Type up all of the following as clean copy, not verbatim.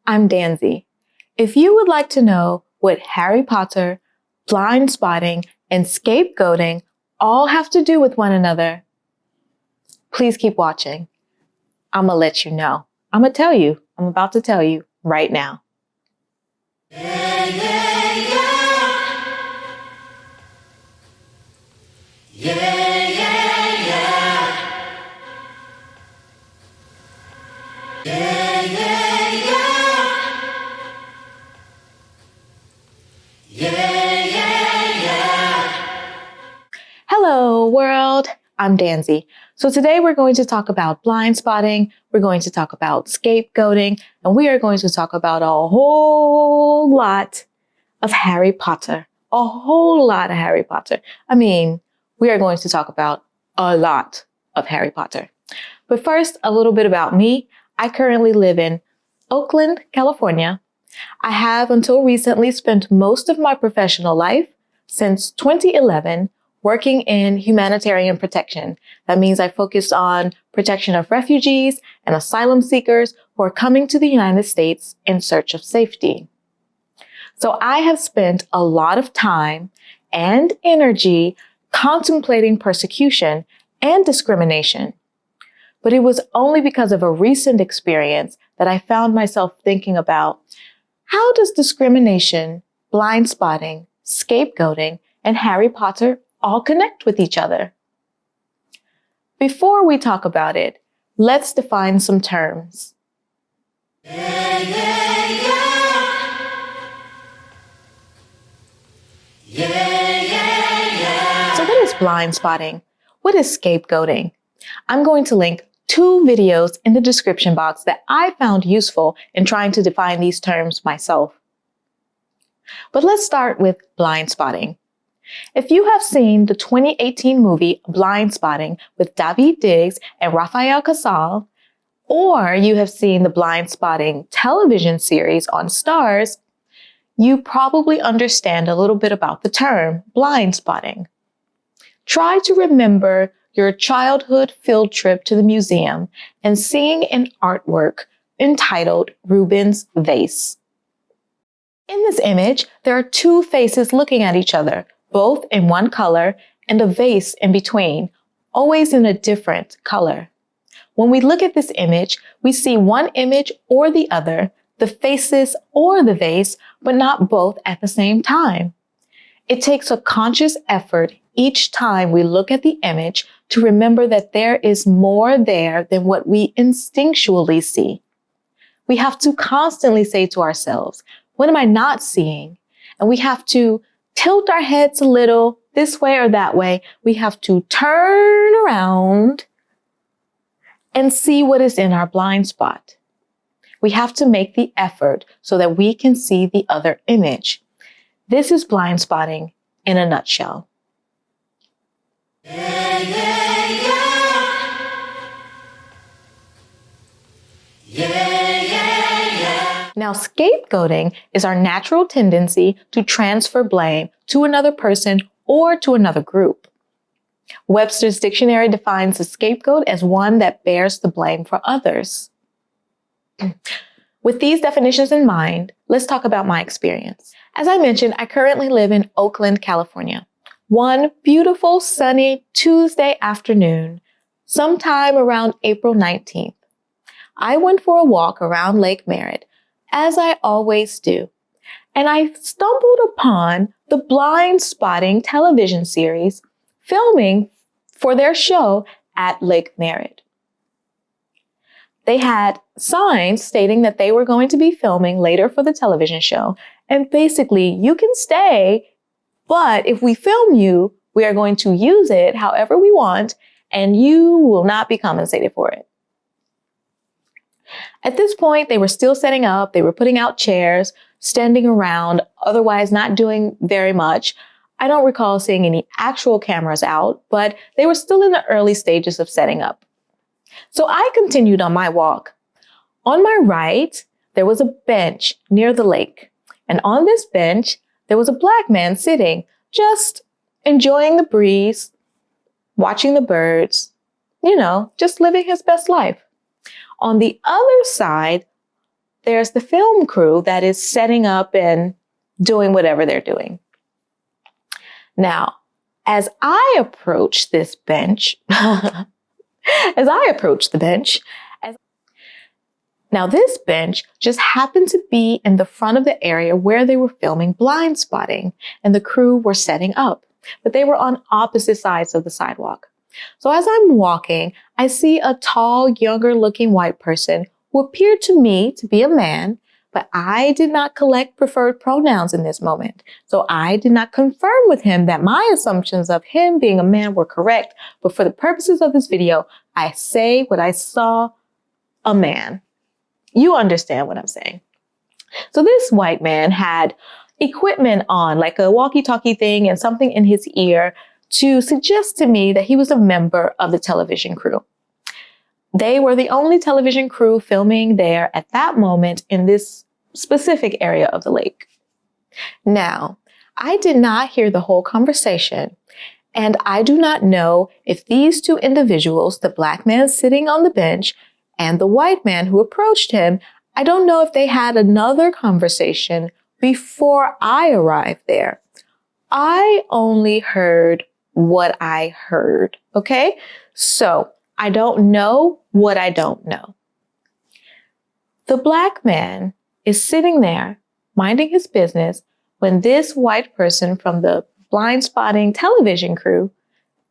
I'm Danzy. If you would like to know what Harry Potter, Blindspotting, and Scapegoating all have to do with one another, please keep watching. I'm gonna let you know. I'm gonna tell you. I'm about to tell you right now. Yeah, yeah, yeah. Yeah, yeah, yeah. Yeah, yeah, yeah. Yeah, yeah, yeah. Hello, world. I'm Danzy. So today we're going to talk about blindspotting, we're going to talk about scapegoating, and we are going to talk about a whole lot of Harry Potter. A whole lot of Harry Potter. I mean, we are going to talk about a lot of Harry Potter. But first, a little bit about me. I currently live in Oakland, California. I have until recently spent most of my professional life since 2011 working in humanitarian protection. That means I focus on protection of refugees and asylum seekers who are coming to the United States in search of safety. So I have spent a lot of time and energy contemplating persecution and discrimination. But it was only because of a recent experience that I found myself thinking about how does discrimination, blindspotting, scapegoating, and Harry Potter all connect with each other? Before we talk about it, let's define some terms. Yeah, yeah, yeah. Yeah, yeah, yeah. So what is blindspotting? What is scapegoating? I'm going to link 2 videos in the description box that I found useful in trying to define these terms myself. But let's start with blindspotting. If you have seen the 2018 movie Blindspotting with Daveed Diggs and Rafael Casal, or you have seen the Blindspotting television series on Starz, you probably understand a little bit about the term blindspotting. Try to remember your childhood field trip to the museum and seeing an artwork entitled Rubens' Vase. In this image, there are 2 faces looking at each other, both in one color, and a vase in between, always in a different color. When we look at this image, we see one image or the other, the faces or the vase, but not both at the same time. It takes a conscious effort each time we look at the image to remember that there is more there than what we instinctually see. We have to constantly say to ourselves, what am I not seeing? And we have to tilt our heads a little this way or that way. We have to turn around and see what is in our blind spot. We have to make the effort so that we can see the other image. This is blindspotting in a nutshell. Yeah, yeah, yeah. Yeah, yeah, yeah. Now, scapegoating is our natural tendency to transfer blame to another person or to another group. Webster's dictionary defines a scapegoat as one that bears the blame for others. With these definitions in mind, let's talk about my experience. As I mentioned, I currently live in Oakland, California. One beautiful sunny Tuesday afternoon, sometime around April 19th, I went for a walk around Lake Merritt, as I always do, and I stumbled upon the Blindspotting television series filming for their show at Lake Merritt. They had signs stating that they were going to be filming later for the television show, and basically, you can stay, but if we film you, we are going to use it however we want, and you will not be compensated for it. At this point, they were still setting up, they were putting out chairs, standing around, otherwise not doing very much. I don't recall seeing any actual cameras out, but they were still in the early stages of setting up. So I continued on my walk. On my right, there was a bench near the lake. And on this bench, there was a Black man sitting, just enjoying the breeze, watching the birds, just living his best life. On the other side there's the film crew that is setting up and doing whatever they're doing. Now, as I approach this bench, now this bench just happened to be in the front of the area where they were filming Blindspotting and the crew were setting up, but they were on opposite sides of the sidewalk. So as I'm walking, I see a tall, younger looking white person who appeared to me to be a man, but I did not collect preferred pronouns in this moment. So I did not confirm with him that my assumptions of him being a man were correct. But for the purposes of this video, I say what I saw, a man. You understand what I'm saying. So this white man had equipment on, like a walkie-talkie thing and something in his ear to suggest to me that he was a member of the television crew. They were the only television crew filming there at that moment in this specific area of the lake. Now, I did not hear the whole conversation, and I do not know if these two individuals, the black man sitting on the bench and the white man who approached him, I don't know if they had another conversation before I arrived there. I only heard what I heard, okay? So I don't know what I don't know. The black man is sitting there minding his business when this white person from the Blindspotting television crew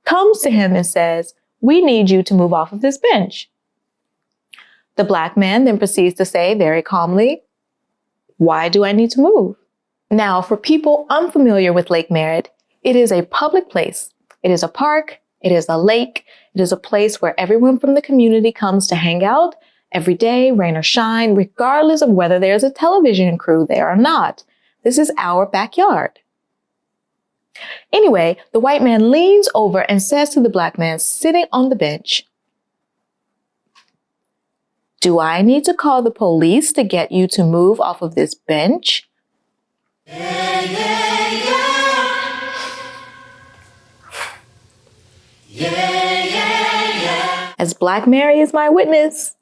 comes to him and says, "We need you to move off of this bench." The black man then proceeds to say very calmly, "Why do I need to move?" Now, for people unfamiliar with Lake Merritt, it is a public place. It is a park. It is a lake. It is a place where everyone from the community comes to hang out every day, rain or shine, regardless of whether there's a television crew there or not. This is our backyard. Anyway, the white man leans over and says to the black man sitting on the bench, "Do I need to call the police to get you to move off of this bench?" Yeah, yeah, yeah. Yeah, yeah, yeah. As Black Mary is my witness,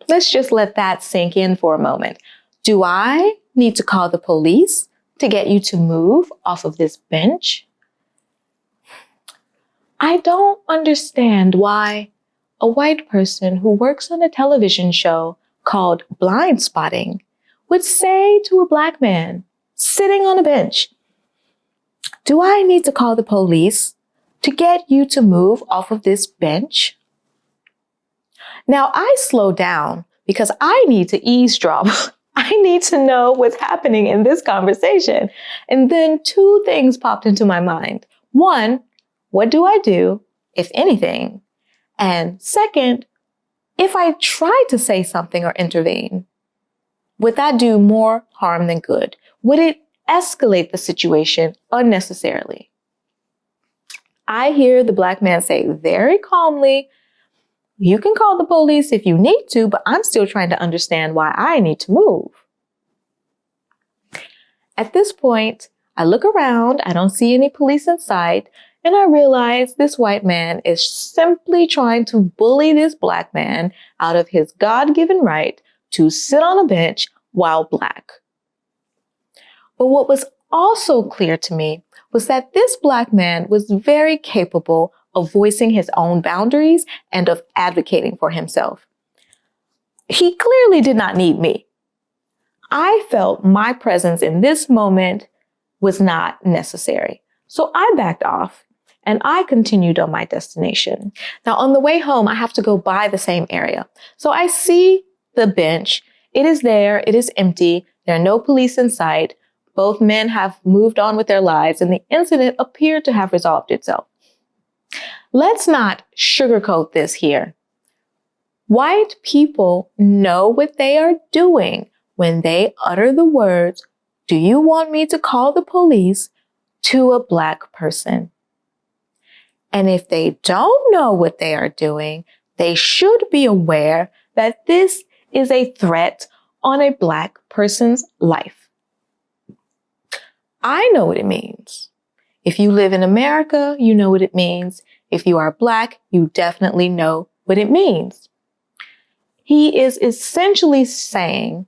let's just let that sink in for a moment. Do I need to call the police to get you to move off of this bench? I don't understand why a white person who works on a television show called Blindspotting would say to a black man sitting on a bench, "Do I need to call the police to get you to move off of this bench?" Now I slow down because I need to eavesdrop. I need to know what's happening in this conversation. And then two things popped into my mind. One, what do I do, if anything? And second, if I try to say something or intervene, would that do more harm than good? Would it escalate the situation unnecessarily? I hear the black man say very calmly, "You can call the police if you need to, but I'm still trying to understand why I need to move." At this point, I look around, I don't see any police in sight, and I realize this white man is simply trying to bully this black man out of his God-given right to sit on a bench while black. But what was also clear to me was that this black man was very capable of voicing his own boundaries and of advocating for himself. He clearly did not need me. I felt my presence in this moment was not necessary. So I backed off and I continued on my destination. Now on the way home, I have to go by the same area. So I see the bench. It is there. It is empty. There are no police in sight. Both men have moved on with their lives and the incident appeared to have resolved itself. Let's not sugarcoat this here. White people know what they are doing when they utter the words, "Do you want me to call the police?" to a black person. And if they don't know what they are doing, they should be aware that this is a threat on a black person's life. I know what it means. If you live in America, you know what it means. If you are black, you definitely know what it means. He is essentially saying,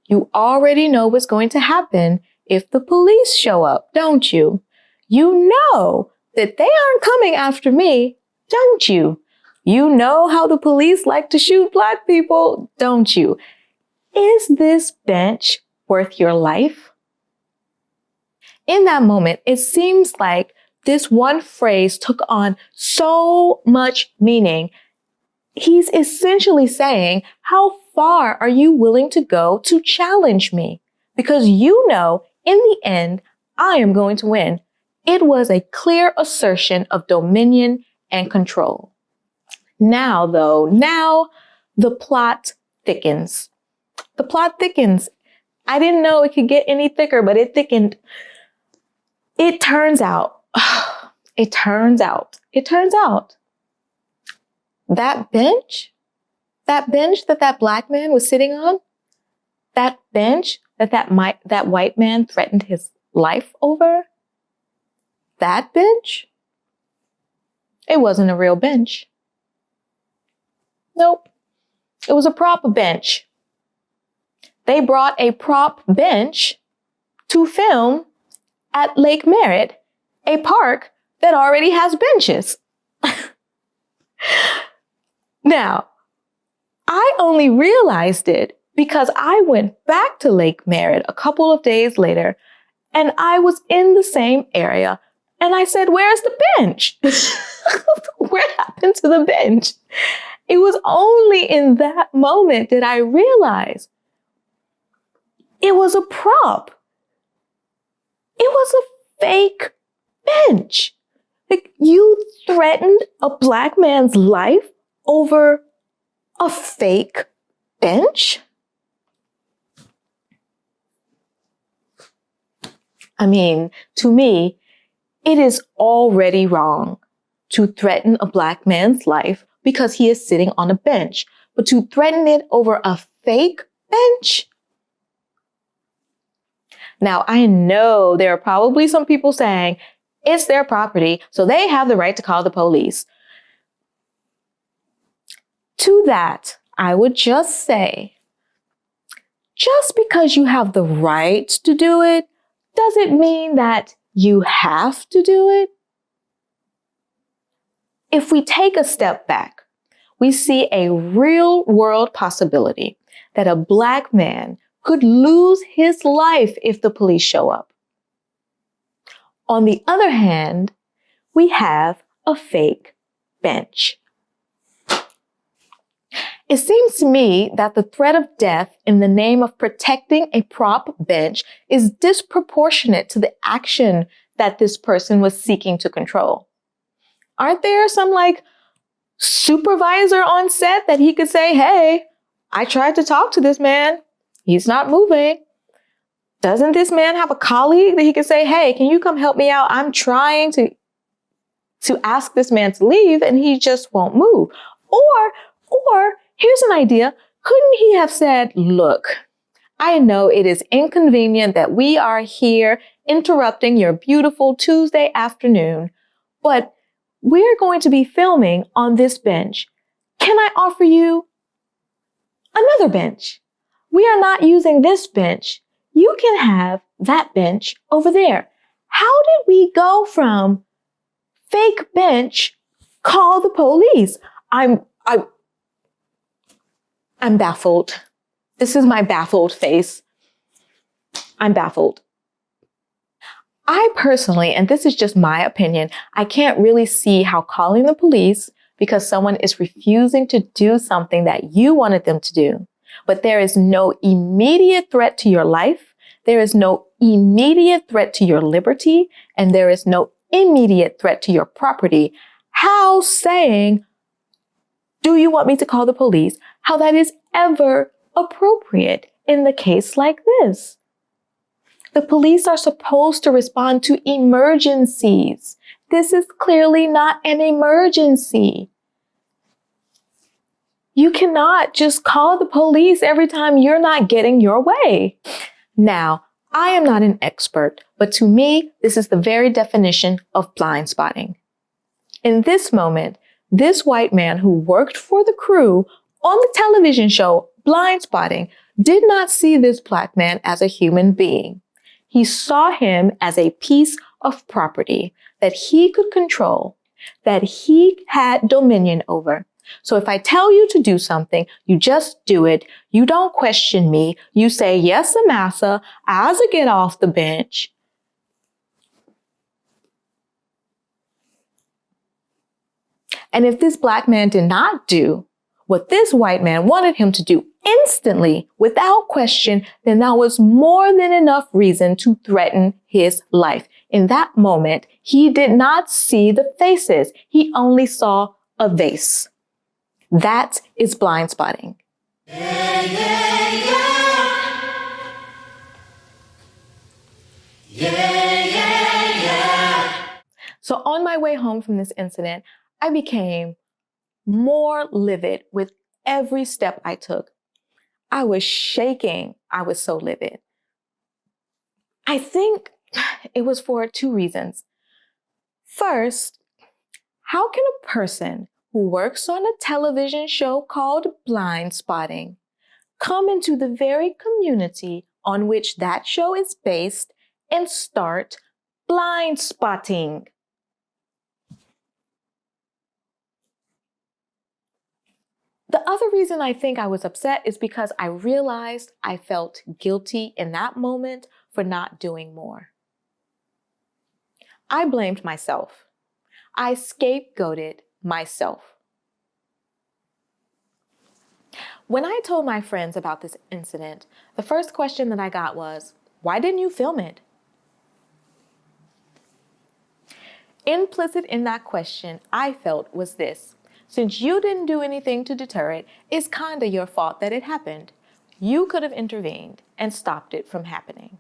you already know what's going to happen if the police show up, don't you? You know that they aren't coming after me, don't you? You know how the police like to shoot Black people, don't you? Is this bench worth your life? In that moment, it seems like this one phrase took on so much meaning. He's essentially saying, how far are you willing to go to challenge me? Because you know, in the end, I am going to win. It was a clear assertion of dominion and control. Now, the plot thickens. The plot thickens. I didn't know it could get any thicker, but it thickened. It turns out that bench that Black man was sitting on, that bench that white man threatened his life over, that bench, it wasn't a real bench. Nope. It was a prop bench. They brought a prop bench to film at Lake Merritt, a park that already has benches. Now, I only realized it because I went back to Lake Merritt a couple of days later and I was in the same area and I said, where's the bench? What happened to the bench? It was only in that moment that I realized it was a prop. It was a fake bench. Like, you threatened a Black man's life over a fake bench? I mean, to me, it is already wrong to threaten a Black man's life because he is sitting on a bench, but to threaten it over a fake bench? Now, I know there are probably some people saying it's their property, so they have the right to call the police. To that, I would just say, just because you have the right to do it, doesn't mean that you have to do it. If we take a step back, we see a real world possibility that a Black man could lose his life if the police show up. On the other hand, we have a fake bench. It seems to me that the threat of death in the name of protecting a prop bench is disproportionate to the action that this person was seeking to control. Aren't there some supervisor on set that he could say, hey, I tried to talk to this man. He's not moving. Doesn't this man have a colleague that he could say, hey, can you come help me out? I'm trying to ask this man to leave and he just won't move. Or here's an idea. Couldn't he have said, look, I know it is inconvenient that we are here interrupting your beautiful Tuesday afternoon, but we're going to be filming on this bench. Can I offer you another bench? We are not using this bench. You can have that bench over there. How did we go from fake bench, call the police? I'm baffled. This is my baffled face. I'm baffled. I personally, and this is just my opinion, I can't really see how calling the police because someone is refusing to do something that you wanted them to do, but there is no immediate threat to your life, there is no immediate threat to your liberty, and there is no immediate threat to your property. How saying, do you want me to call the police? How that is ever appropriate in the case like this. The police are supposed to respond to emergencies. This is clearly not an emergency. You cannot just call the police every time you're not getting your way. Now, I am not an expert, but to me, this is the very definition of blind spotting. In this moment, this white man who worked for the crew on the television show Blindspotting did not see this black man as a human being. He saw him as a piece of property that he could control, that he had dominion over. So if I tell you to do something, you just do it. You don't question me. You say, yes, massa, I'll get off the bench. And if this black man did not do what this white man wanted him to do instantly, without question, then that was more than enough reason to threaten his life. In that moment, he did not see the faces. He only saw a vase. That is blind spotting. Yeah, yeah, yeah. Yeah, yeah, yeah. So on my way home from this incident, I became more livid with every step I took. I was shaking. I was so livid. I think it was for two reasons. First, how can a person who works on a television show called Blindspotting come into the very community on which that show is based and start blind spotting? The other reason I think I was upset is because I realized I felt guilty in that moment for not doing more. I blamed myself. I scapegoated myself. When I told my friends about this incident, the first question that I got was, why didn't you film it? Implicit in that question, I felt, was this: since you didn't do anything to deter it, it's kinda your fault that it happened. You could have intervened and stopped it from happening.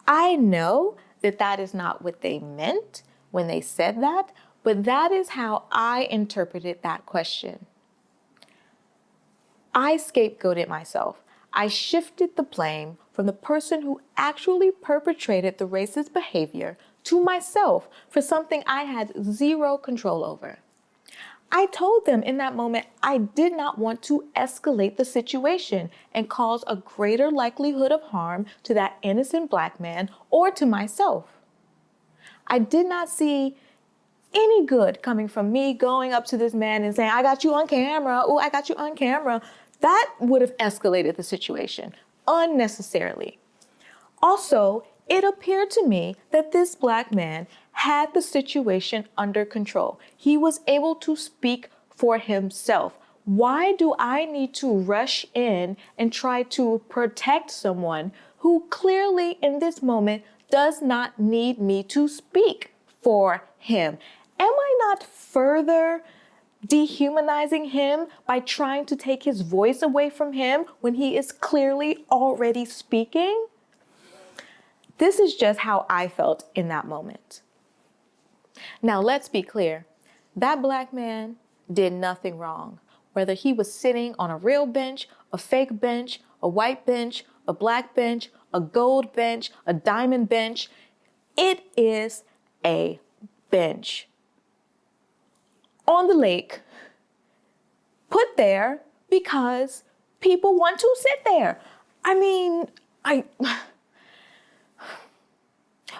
I know that that is not what they meant when they said that, but that is how I interpreted that question. I scapegoated myself. I shifted the blame from the person who actually perpetrated the racist behavior to myself for something I had zero control over. I told them in that moment I did not want to escalate the situation and cause a greater likelihood of harm to that innocent black man or to myself. I did not see any good coming from me going up to this man and saying, I got you on camera. Oh, I got you on camera. That would have escalated the situation unnecessarily. Also, it appeared to me that this black man had the situation under control. He was able to speak for himself. Why do I need to rush in and try to protect someone who clearly in this moment does not need me to speak for him? Am I not further dehumanizing him by trying to take his voice away from him when he is clearly already speaking? This is just how I felt in that moment. Now, let's be clear. That black man did nothing wrong. Whether he was sitting on a real bench, a fake bench, a white bench, a black bench, a gold bench, a diamond bench, it is a bench on the lake, put there because people want to sit there.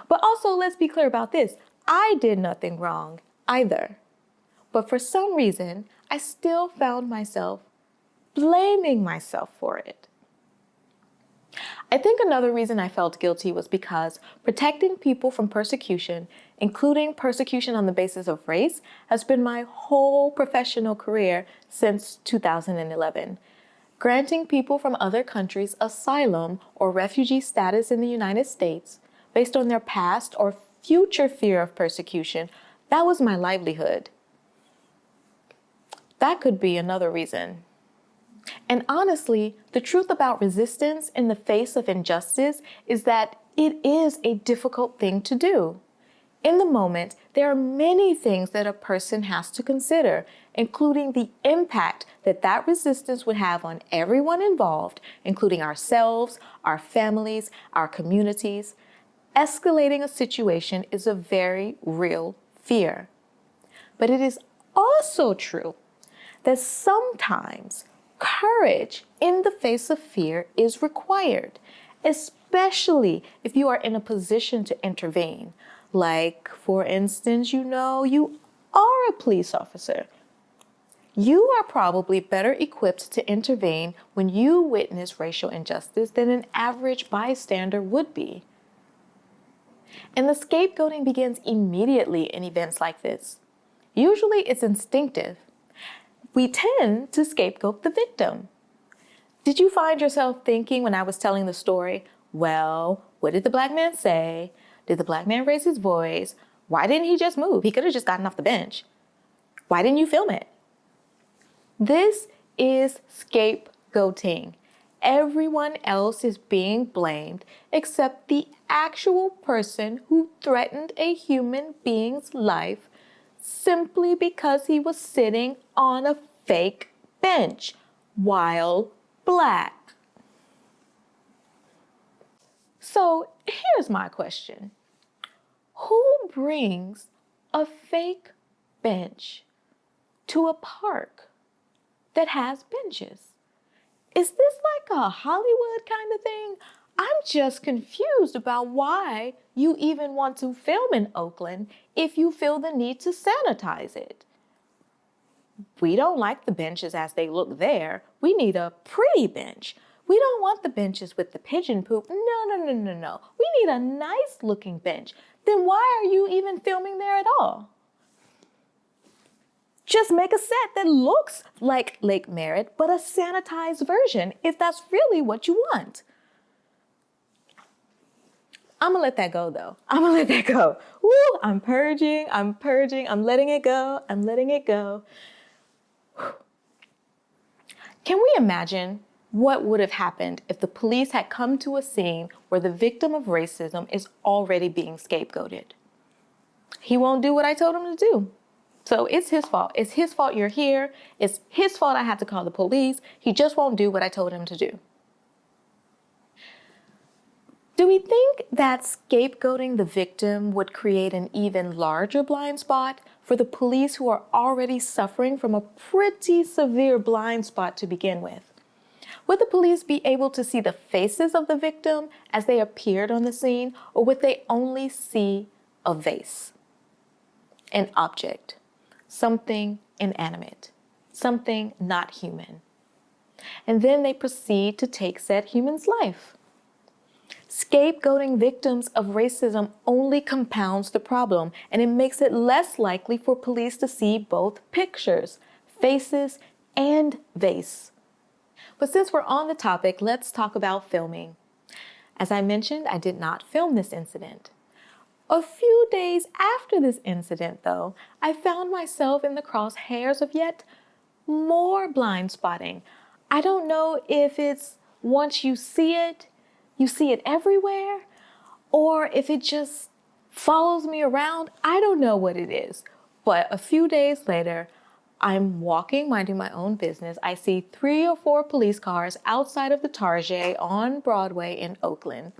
But also, let's be clear about this. I did nothing wrong either. But for some reason, I still found myself blaming myself for it. I think another reason I felt guilty was because protecting people from persecution, including persecution on the basis of race, has been my whole professional career since 2011. Granting people from other countries asylum or refugee status in the United States based on their past or future fear of persecution, that was my livelihood. That could be another reason. And honestly, the truth about resistance in the face of injustice is that it is a difficult thing to do. In the moment, there are many things that a person has to consider, including the impact that that resistance would have on everyone involved, including ourselves, our families, our communities. Escalating a situation is a very real fear. But it is also true that sometimes courage in the face of fear is required, especially if you are in a position to intervene. Like, for instance, you are a police officer. You are probably better equipped to intervene when you witness racial injustice than an average bystander would be. And the scapegoating begins immediately in events like this. Usually it's instinctive. We tend to scapegoat the victim. Did you find yourself thinking when I was telling the story, well, what did the black man say? Did the black man raise his voice? Why didn't he just move? He could have just gotten off the bench. Why didn't you film it? This is scapegoating. Everyone else is being blamed except the actual person who threatened a human being's life simply because he was sitting on a fake bench while black. So here's my question. Who brings a fake bench to a park that has benches? Is this like a Hollywood kind of thing? I'm just confused about why you even want to film in Oakland if you feel the need to sanitize it. We don't like the benches as they look there. We need a pretty bench. We don't want the benches with the pigeon poop. No. We need a nice looking bench. Then why are you even filming there at all? Just make a set that looks like Lake Merritt, but a sanitized version if that's really what you want. I'm gonna let that go though. I'm gonna let that go. Woo, I'm purging, I'm letting it go, Can we imagine what would have happened if the police had come to a scene where the victim of racism is already being scapegoated? He won't do what I told him to do. So it's his fault. It's his fault you're here. It's his fault I had to call the police. He just won't do what I told him to do. Do we think that scapegoating the victim would create an even larger blind spot for the police who are already suffering from a pretty severe blind spot to begin with? Would the police be able to see the faces of the victim as they appeared on the scene, or would they only see a vase, an object, something inanimate, something not human? And then they proceed to take said human's life. Scapegoating victims of racism only compounds the problem, and it makes it less likely for police to see both pictures, faces, and vase. But since we're on the topic, let's talk about filming. As I mentioned, I did not film this incident. A few days after this incident, though, I found myself in the crosshairs of yet more blind spotting. I don't know if it's once you see it everywhere, or if it just follows me around. I don't know what it is. But a few days later, I'm walking, minding my own business. I see 3 or 4 police cars outside of the Target on Broadway in Oakland.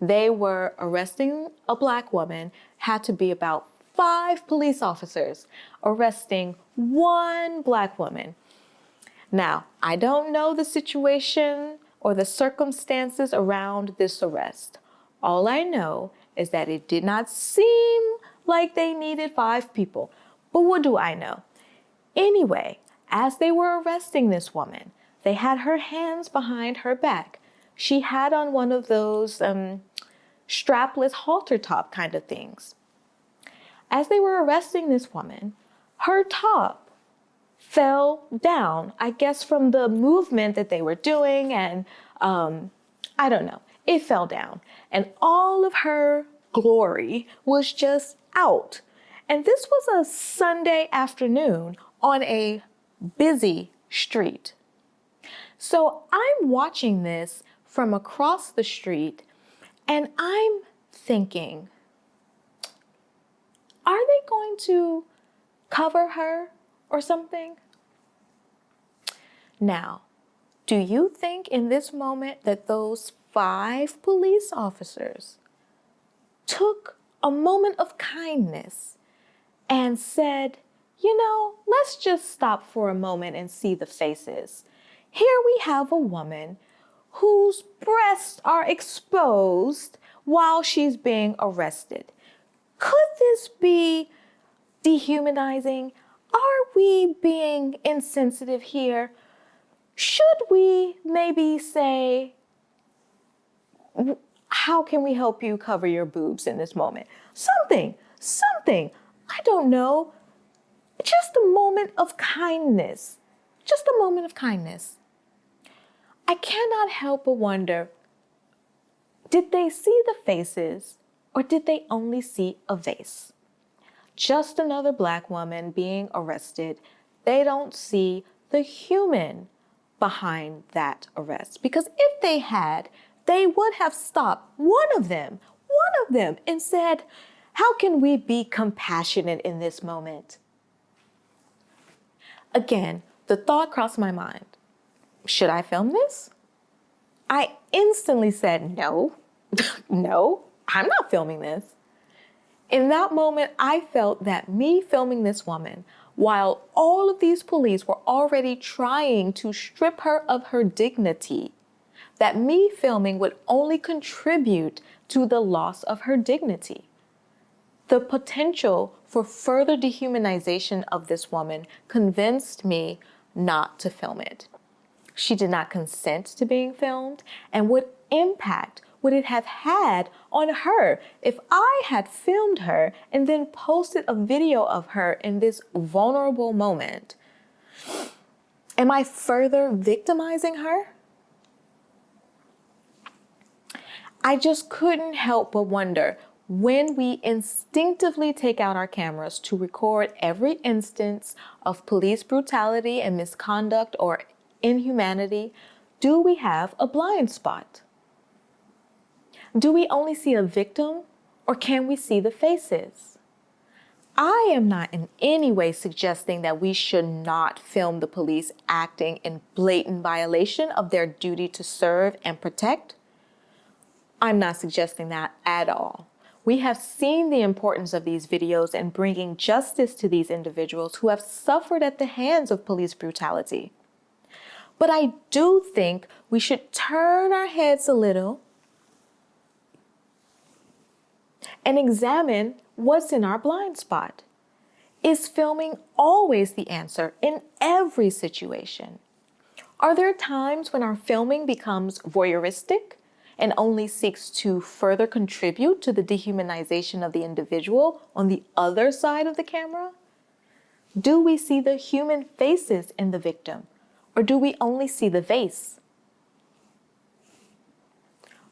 They were arresting a black woman, had to be about 5 police officers arresting 1 black woman. Now, I don't know the situation or the circumstances around this arrest. All I know is that it did not seem like they needed 5 people. But what do I know? Anyway, as they were arresting this woman, they had her hands behind her back. She had on one of those strapless halter top kind of things. As they were arresting this woman, her top fell down, I guess from the movement that they were doing, and I don't know, it fell down. And all of her glory was just out. And this was a Sunday afternoon on a busy street. So I'm watching this from across the street, and I'm thinking, are they going to cover her or something? Now, do you think in this moment that those 5 police officers took a moment of kindness and said, let's just stop for a moment and see the faces. Here we have a woman whose breasts are exposed while she's being arrested. Could this be dehumanizing? Are we being insensitive here? Should we maybe say, how can we help you cover your boobs in this moment? Something. I don't know. Just a moment of kindness. Just a moment of kindness. I cannot help but wonder, did they see the faces or did they only see a vase? Just another Black woman being arrested. They don't see the human behind that arrest. Because if they had, they would have stopped one of them, and said, how can we be compassionate in this moment? Again, the thought crossed my mind, should I film this? I instantly said, no, no, I'm not filming this. In that moment, I felt that me filming this woman, while all of these police were already trying to strip her of her dignity, that me filming would only contribute to the loss of her dignity. The potential for further dehumanization of this woman convinced me not to film it. She did not consent to being filmed, and what impact would it have had on her if I had filmed her and then posted a video of her in this vulnerable moment? Am I further victimizing her? I just couldn't help but wonder, when we instinctively take out our cameras to record every instance of police brutality and misconduct or inhumanity, do we have a blind spot? Do we only see a victim, or can we see the faces? I am not in any way suggesting that we should not film the police acting in blatant violation of their duty to serve and protect. I'm not suggesting that at all. We have seen the importance of these videos in bringing justice to these individuals who have suffered at the hands of police brutality. But I do think we should turn our heads a little and examine what's in our blind spot. Is filming always the answer in every situation? Are there times when our filming becomes voyeuristic and only seeks to further contribute to the dehumanization of the individual on the other side of the camera? Do we see the human faces in the victim, or do we only see the vase?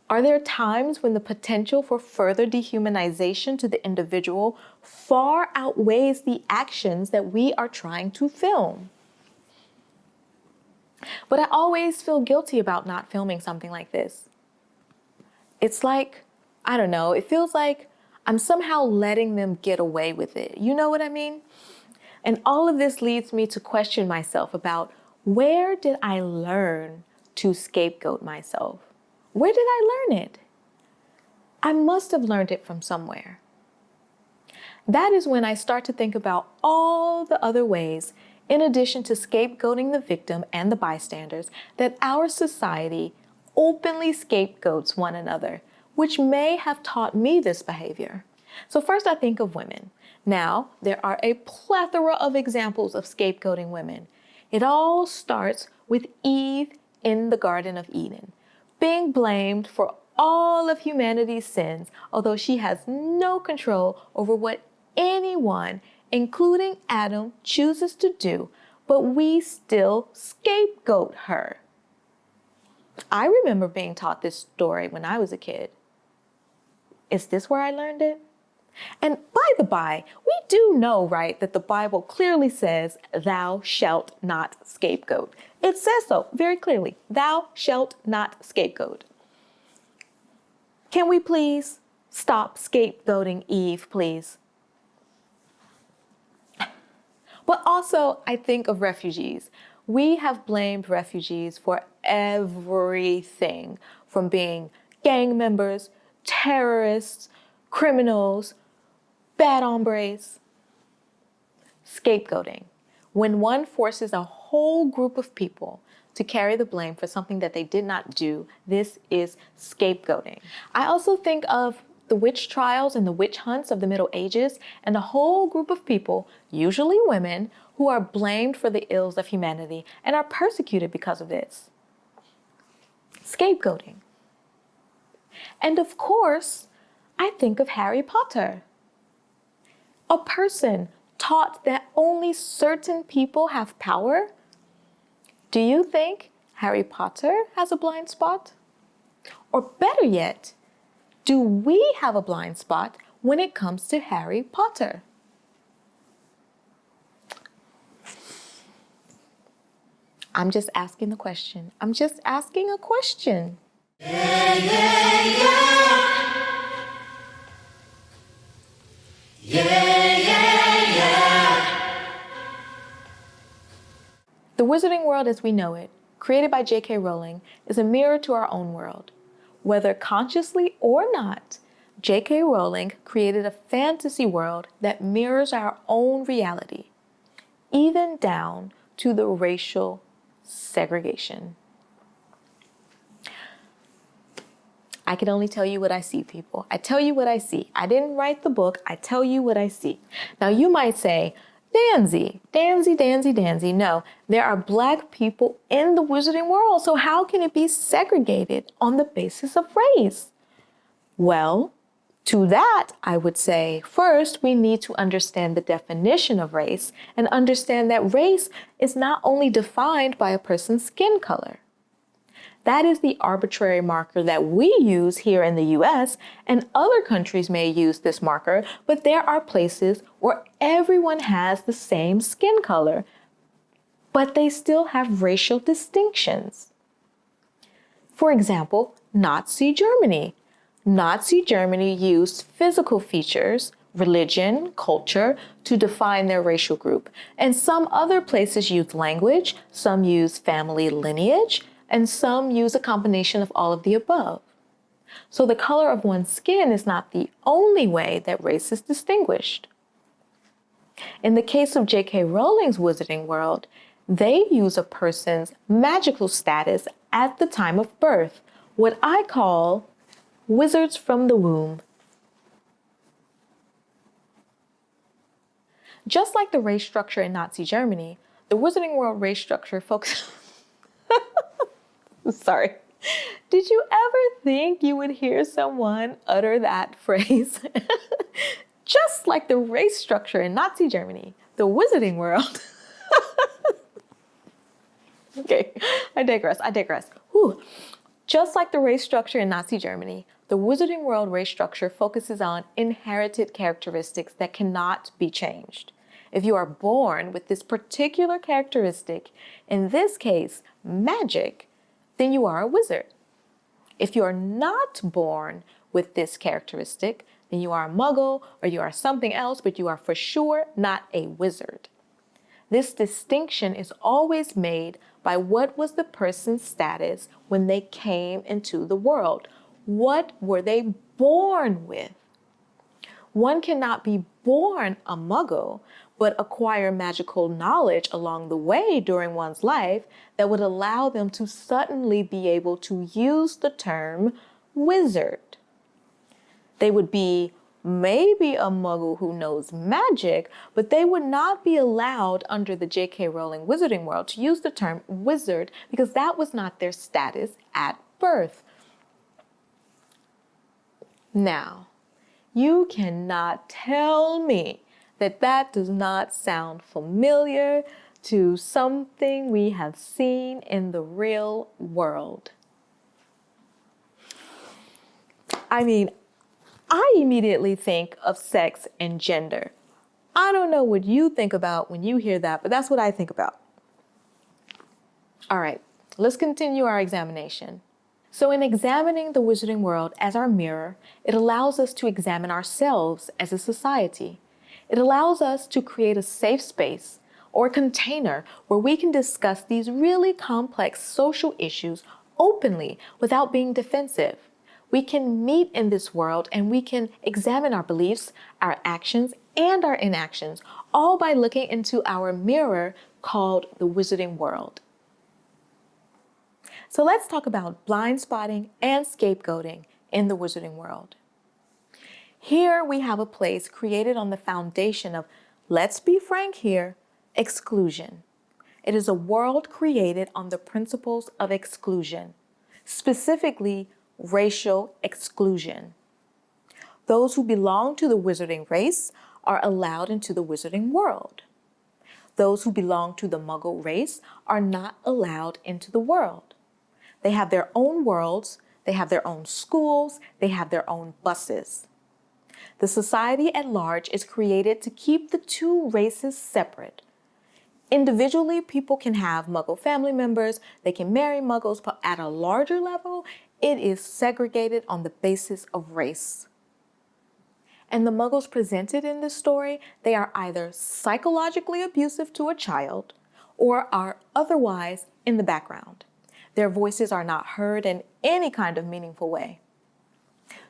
Are there times when the potential for further dehumanization to the individual far outweighs the actions that we are trying to film? But I always feel guilty about not filming something like this. It's like, I don't know, it feels like I'm somehow letting them get away with it. You know what I mean? And all of this leads me to question myself about, where did I learn to scapegoat myself? Where did I learn it? I must have learned it from somewhere. That is when I start to think about all the other ways, in addition to scapegoating the victim and the bystanders, that our society openly scapegoats one another, which may have taught me this behavior. So first I think of women. Now, there are a plethora of examples of scapegoating women. It all starts with Eve in the Garden of Eden, being blamed for all of humanity's sins, although she has no control over what anyone, including Adam, chooses to do, but we still scapegoat her. I remember being taught this story when I was a kid. Is this where I learned it? And by the by, we do know, right, that the Bible clearly says, thou shalt not scapegoat. It says so very clearly, thou shalt not scapegoat. Can we please stop scapegoating Eve, please? But also, I think of refugees. We have blamed refugees for everything, from being gang members, terrorists, criminals, bad hombres. Scapegoating. When one forces a whole group of people to carry the blame for something that they did not do, this is scapegoating. I also think of the witch trials and the witch hunts of the Middle Ages and a whole group of people, usually women, who are blamed for the ills of humanity and are persecuted because of this. Scapegoating. And of course, I think of Harry Potter. A person taught that only certain people have power. Do you think Harry Potter has a blind spot? Or better yet, do we have a blind spot when it comes to Harry Potter? I'm just asking the question. I'm just asking a question. Yeah, yeah, yeah. Yeah, yeah, yeah. The Wizarding world as we know it, created by J.K. Rowling, is a mirror to our own world. Whether consciously or not, J.K. Rowling created a fantasy world that mirrors our own reality, even down to the racial segregation. I can only tell you what I see, people. I tell you what I see. I didn't write the book. I tell you what I see. Now you might say, Danzy. No, there are Black people in the Wizarding world, so how can it be segregated on the basis of race? Well, to that, I would say, first, we need to understand the definition of race and understand that race is not only defined by a person's skin color. That is the arbitrary marker that we use here in the US, and other countries may use this marker, but there are places where everyone has the same skin color, but they still have racial distinctions. For example, Nazi Germany. Nazi Germany used physical features, religion, culture, to define their racial group. And some other places use language, some use family lineage, and some use a combination of all of the above. So the color of one's skin is not the only way that race is distinguished. In the case of J.K. Rowling's Wizarding world, they use a person's magical status at the time of birth, what I call wizards from the womb. Just like the race structure in Nazi Germany, the Wizarding world race structure focuses... Sorry. Did you ever think you would hear someone utter that phrase? Just like the race structure in Nazi Germany, the Wizarding world. Okay, I digress. Whew. Just like the race structure in Nazi Germany, the Wizarding world race structure focuses on inherited characteristics that cannot be changed. If you are born with this particular characteristic, in this case, magic, then you are a wizard. If you are not born with this characteristic, then you are a muggle or you are something else, but you are for sure not a wizard. This distinction is always made by what was the person's status when they came into the world. What were they born with? One cannot be born a muggle, but acquire magical knowledge along the way during one's life that would allow them to suddenly be able to use the term wizard. They would be maybe a muggle who knows magic, but they would not be allowed under the J.K. Rowling Wizarding world to use the term wizard because that was not their status at birth. Now, you cannot tell me that that does not sound familiar to something we have seen in the real world. I mean, I immediately think of sex and gender. I don't know what you think about when you hear that, but that's what I think about. All right, let's continue our examination. So in examining the Wizarding world as our mirror, it allows us to examine ourselves as a society. It allows us to create a safe space or container where we can discuss these really complex social issues openly without being defensive. We can meet in this world and we can examine our beliefs, our actions, and our inactions, all by looking into our mirror called the wizarding world. So let's talk about blind spotting and scapegoating in the wizarding world. Here we have a place created on the foundation of, let's be frank here, exclusion. It is a world created on the principles of exclusion, specifically racial exclusion. Those who belong to the wizarding race are allowed into the wizarding world. Those who belong to the Muggle race are not allowed into the world. They have their own worlds, they have their own schools, they have their own buses. The society at large is created to keep the two races separate. Individually, people can have Muggle family members, they can marry Muggles, but at a larger level, it is segregated on the basis of race. And the Muggles presented in this story, they are either psychologically abusive to a child or are otherwise in the background. Their voices are not heard in any kind of meaningful way.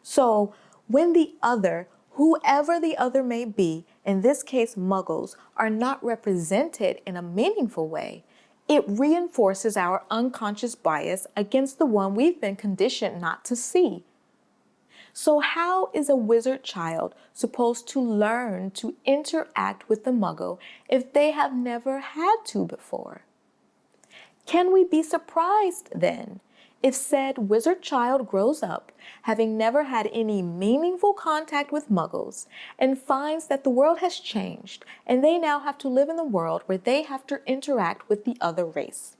So when the other, whoever the other may be, in this case Muggles, are not represented in a meaningful way, it reinforces our unconscious bias against the one we've been conditioned not to see. So how is a wizard child supposed to learn to interact with the Muggle if they have never had to before? Can we be surprised then if said wizard child grows up having never had any meaningful contact with Muggles and finds that the world has changed and they now have to live in the world where they have to interact with the other race?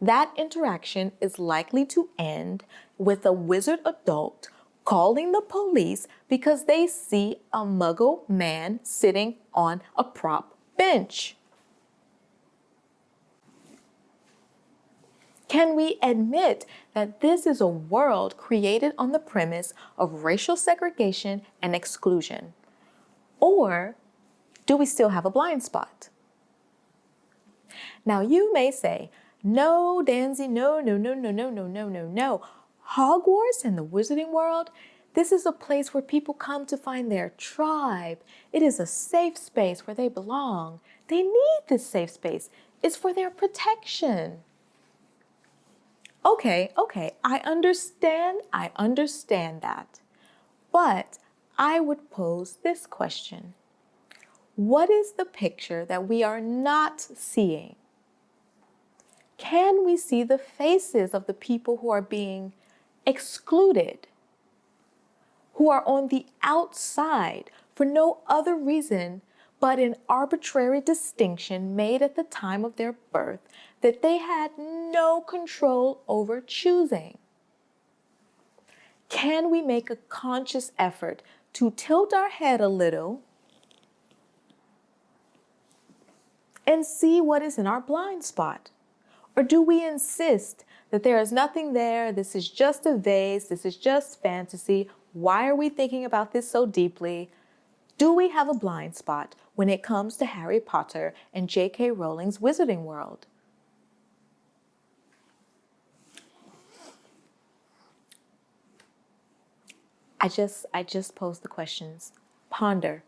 That interaction is likely to end with a wizard adult calling the police because they see a Muggle man sitting on a prop bench. Can we admit that this is a world created on the premise of racial segregation and exclusion? Or do we still have a blind spot? Now you may say, no, Danzy, no. Hogwarts and the wizarding world, this is a place where people come to find their tribe. It is a safe space where they belong. They need this safe space. It's for their protection. Okay, I understand that. But I would pose this question. What is the picture that we are not seeing? Can we see the faces of the people who are being excluded, who are on the outside for no other reason but an arbitrary distinction made at the time of their birth that they had no control over choosing? Can we make a conscious effort to tilt our head a little and see what is in our blind spot? Or do we insist that there is nothing there, this is just a vase, this is just fantasy, why are we thinking about this so deeply? Do we have a blind spot when it comes to Harry Potter and J.K. Rowling's Wizarding World? I just posed the questions. Ponder.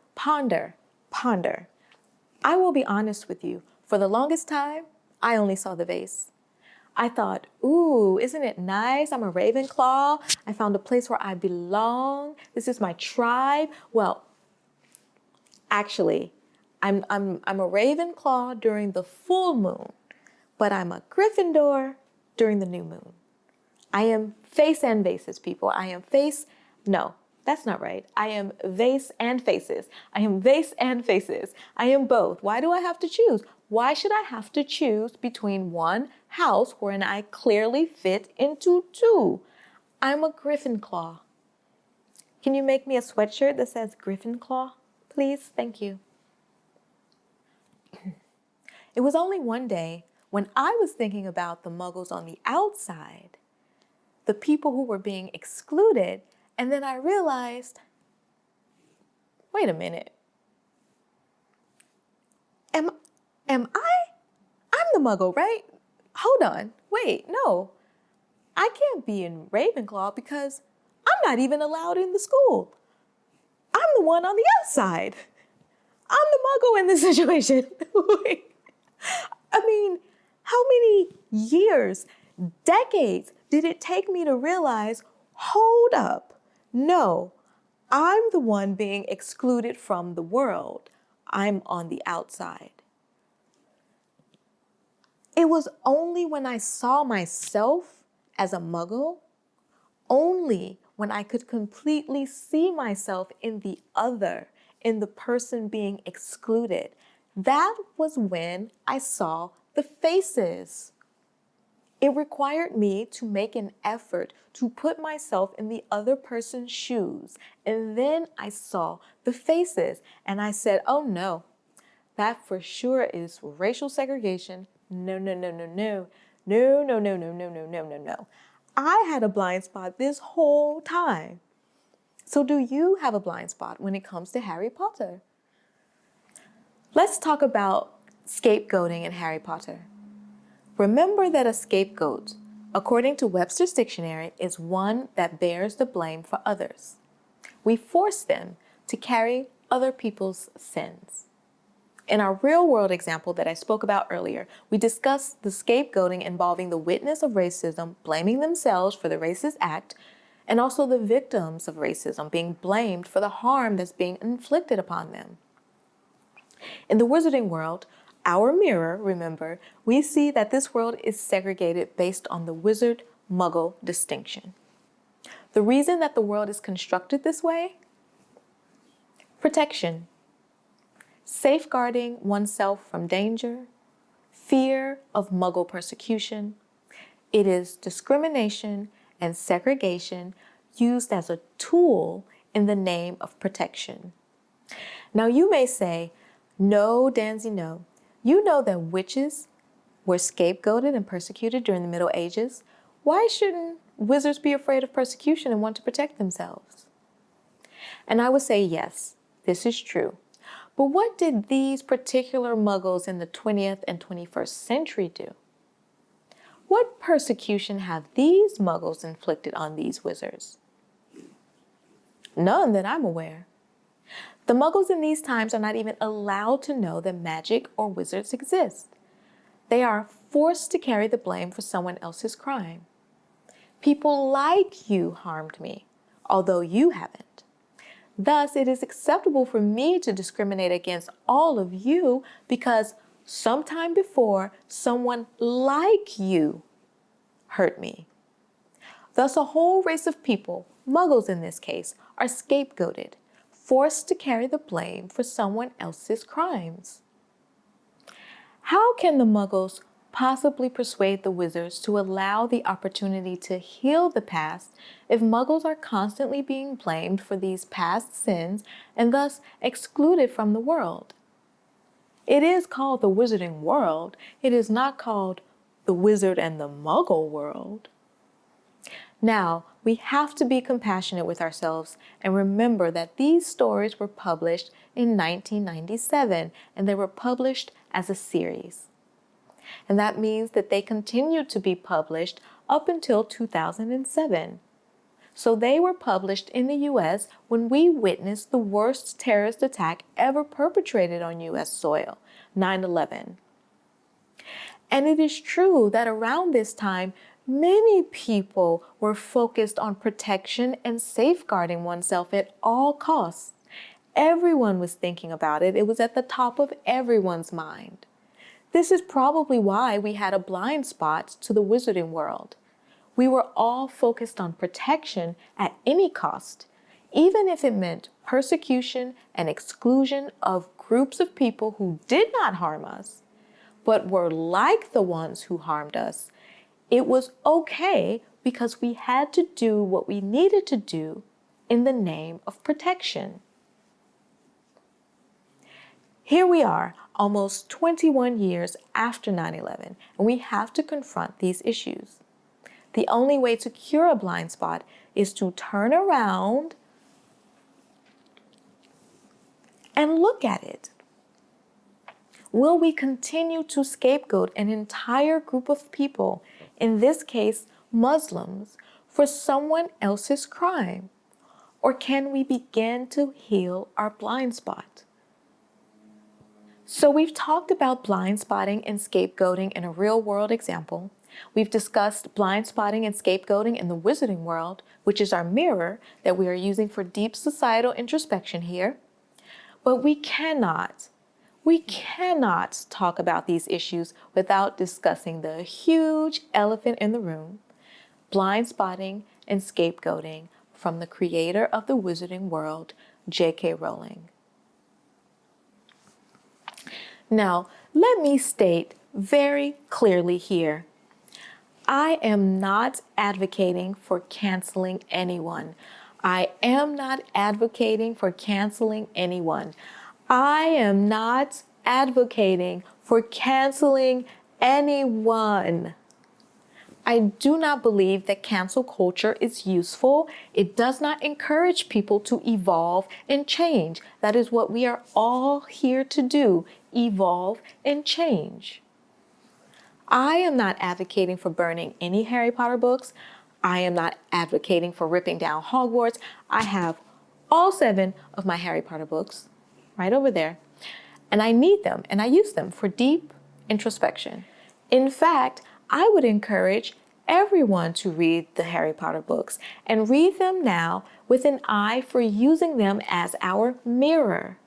I will be honest with you. For the longest time, I only saw the vase. I thought, ooh, isn't it nice? I'm a Ravenclaw. I found a place where I belong. This is my tribe. Well, actually, I'm a Ravenclaw during the full moon, but I'm a Gryffindor during the new moon. I am face and vases, people. No, that's not right. I am vase and faces. I am vase and faces. I am both. Why do I have to choose? Why should I have to choose between one house wherein I clearly fit into two? I'm a Gryffindor. Can you make me a sweatshirt that says Gryffindor, please? Thank you. It was only one day when I was thinking about the Muggles on the outside, the people who were being excluded, and then I realized, wait a minute. Am I? I'm the Muggle, right? Hold on. Wait, no. I can't be in Ravenclaw because I'm not even allowed in the school. I'm the one on the outside. I'm the muggle in this situation. I mean, how many years, decades did it take me to realize, hold up, no, I'm the one being excluded from the world. I'm on the outside. It was only when I saw myself as a muggle, only when I could completely see myself in the other, in the person being excluded, that was when I saw the faces. It required me to make an effort to put myself in the other person's shoes. And then I saw the faces and I said, oh no, that for sure is racial segregation. No, no, no, no, no. No, no, no, no, no, no, no, no, no. I had a blind spot this whole time. So do you have a blind spot when it comes to Harry Potter? Let's talk about scapegoating in Harry Potter. Remember that a scapegoat, according to Webster's dictionary, is one that bears the blame for others. We force them to carry other people's sins. In our real-world example that I spoke about earlier, we discussed the scapegoating involving the witness of racism blaming themselves for the racist act, and also the victims of racism being blamed for the harm that's being inflicted upon them. In the wizarding world, our mirror, remember, we see that this world is segregated based on the wizard-muggle distinction. The reason that the world is constructed this way? Protection. Safeguarding oneself from danger, fear of muggle persecution. It is discrimination and segregation used as a tool in the name of protection. Now you may say, no, Danzy, no. You know that witches were scapegoated and persecuted during the Middle Ages. Why shouldn't wizards be afraid of persecution and want to protect themselves? And I would say, yes, this is true. But what did these particular muggles in the 20th and 21st century do? What persecution have these muggles inflicted on these wizards? None that I'm aware. The muggles in these times are not even allowed to know that magic or wizards exist. They are forced to carry the blame for someone else's crime. People like you harmed me, although you haven't. Thus, it is acceptable for me to discriminate against all of you because sometime before, someone like you hurt me. Thus, a whole race of people, muggles in this case, are scapegoated, forced to carry the blame for someone else's crimes. How can the muggles possibly persuade the wizards to allow the opportunity to heal the past if muggles are constantly being blamed for these past sins and thus excluded from the world? It is called the wizarding world. It is not called the wizard and the muggle world. Now, we have to be compassionate with ourselves and remember that these stories were published in 1997 and they were published as a series. And that means that they continued to be published up until 2007. So they were published in the US when we witnessed the worst terrorist attack ever perpetrated on US soil, 9/11. And it is true that around this time, many people were focused on protection and safeguarding oneself at all costs. Everyone was thinking about it. It was at the top of everyone's mind. This is probably why we had a blind spot to the wizarding world. We were all focused on protection at any cost, even if it meant persecution and exclusion of groups of people who did not harm us, but were like the ones who harmed us. It was okay because we had to do what we needed to do in the name of protection. Here we are, almost 21 years after 9/11, and we have to confront these issues. The only way to cure a blind spot is to turn around and look at it. Will we continue to scapegoat an entire group of people, in this case Muslims, for someone else's crime? Or can we begin to heal our blind spot? So we've talked about blind spotting and scapegoating in a real world example. We've discussed blind spotting and scapegoating in the wizarding world, which is our mirror that we are using for deep societal introspection here. But we cannot talk about these issues without discussing the huge elephant in the room, blind spotting and scapegoating from the creator of the wizarding world, J.K. Rowling. Now, let me state very clearly here, I am not advocating for canceling anyone. I am not advocating for canceling anyone. I am not advocating for canceling anyone. I do not believe that cancel culture is useful. It does not encourage people to evolve and change. That is what we are all here to do, evolve and change. I am not advocating for burning any Harry Potter books. I am not advocating for ripping down Hogwarts. I have all 7 of my Harry Potter books right over there, and I need them and I use them for deep introspection. In fact, I would encourage everyone to read the Harry Potter books and read them now with an eye for using them as our mirror.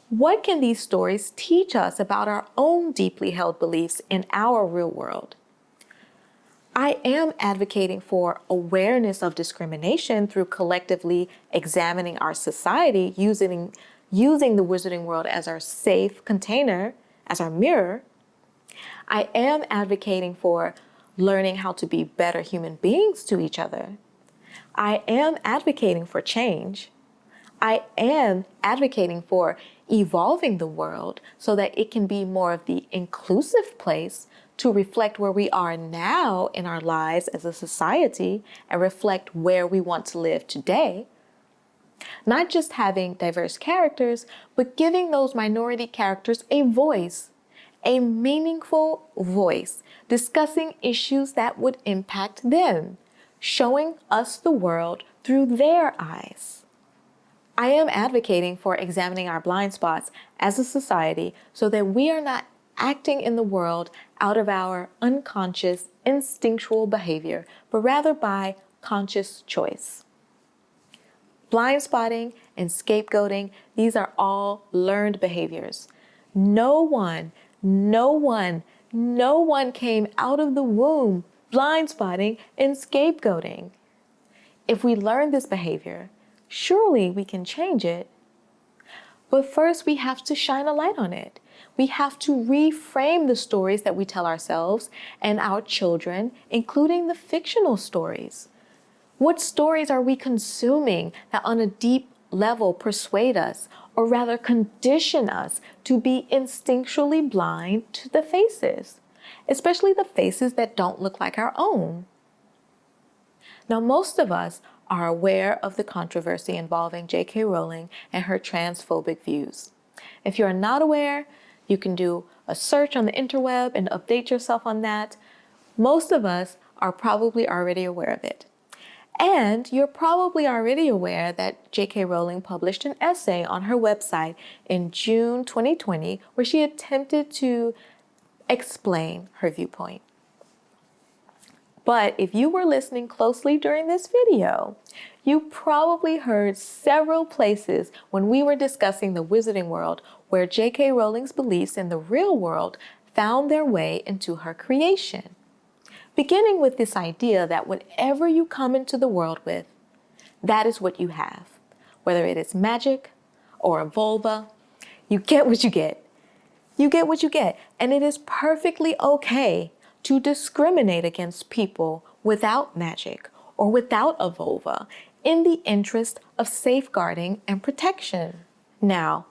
What can these stories teach us about our own deeply held beliefs in our real world? I am advocating for awareness of discrimination through collectively examining our society, using the wizarding world as our safe container, as our mirror. I am advocating for learning how to be better human beings to each other. I am advocating for change. I am advocating for evolving the world so that it can be more of the inclusive place to reflect where we are now in our lives as a society and reflect where we want to live today. Not just having diverse characters, but giving those minority characters a voice, a meaningful voice, discussing issues that would impact them, showing us the world through their eyes. I am advocating for examining our blind spots as a society so that we are not acting in the world out of our unconscious, instinctual behavior, but rather by conscious choice. Blind spotting and scapegoating, these are all learned behaviors. No one came out of the womb blind spotting and scapegoating. If we learn this behavior, surely we can change it. But first, we have to shine a light on it. We have to reframe the stories that we tell ourselves and our children, including the fictional stories. What stories are we consuming that on a deep level persuade us, or rather condition us to be instinctually blind to the faces, especially the faces that don't look like our own? Now, most of us are aware of the controversy involving J.K. Rowling and her transphobic views. If you are not aware, you can do a search on the interweb and update yourself on that. Most of us are probably already aware of it. And you're probably already aware that J.K. Rowling published an essay on her website in June 2020 where she attempted to explain her viewpoint. But if you were listening closely during this video, you probably heard several places when we were discussing the wizarding world where J.K. Rowling's beliefs in the real world found their way into her creation. Beginning with this idea that whatever you come into the world with, that is what you have. Whether it is magic or a vulva, you get what you get. You get what you get. And it is perfectly okay to discriminate against people without magic or without a vulva in the interest of safeguarding and protection. Now,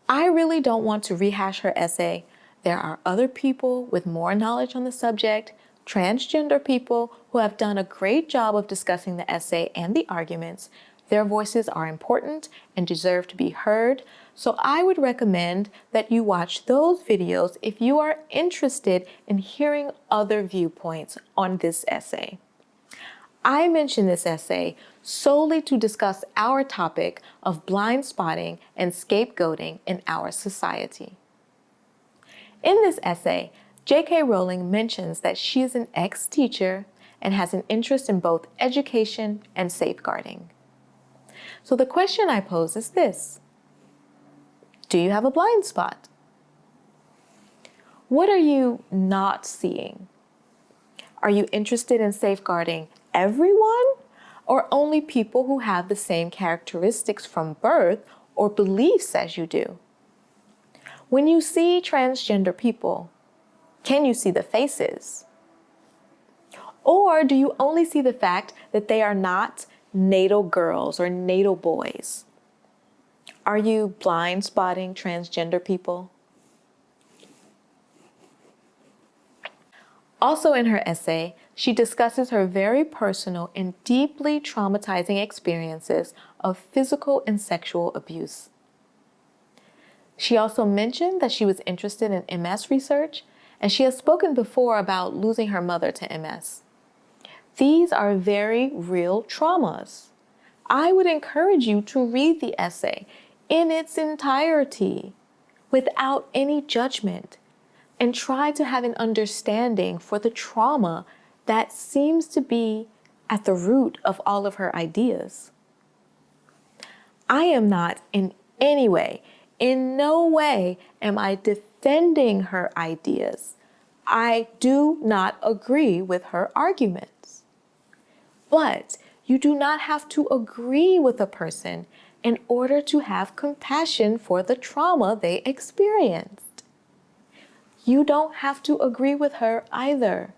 I really don't want to rehash her essay. There are other people with more knowledge on the subject, transgender people who have done a great job of discussing the essay and the arguments. Their voices are important and deserve to be heard. So I would recommend that you watch those videos if you are interested in hearing other viewpoints on this essay. I mention this essay solely to discuss our topic of blind spotting and scapegoating in our society. In this essay, J.K. Rowling mentions that she is an ex-teacher and has an interest in both education and safeguarding. So the question I pose is this: do you have a blind spot? What are you not seeing? Are you interested in safeguarding everyone, or only people who have the same characteristics from birth or beliefs as you do? When you see transgender people, can you see the faces? Or do you only see the fact that they are not natal girls or natal boys? Are you blind spotting transgender people? Also in her essay, she discusses her very personal and deeply traumatizing experiences of physical and sexual abuse. She also mentioned that she was interested in MS research, and she has spoken before about losing her mother to MS. These are very real traumas. I would encourage you to read the essay in its entirety, without any judgment, and try to have an understanding for the trauma that seems to be at the root of all of her ideas. I am not in any way, in no way am I defending her ideas. I do not agree with her arguments. But you do not have to agree with a person in order to have compassion for the trauma they experienced. You don't have to agree with her either.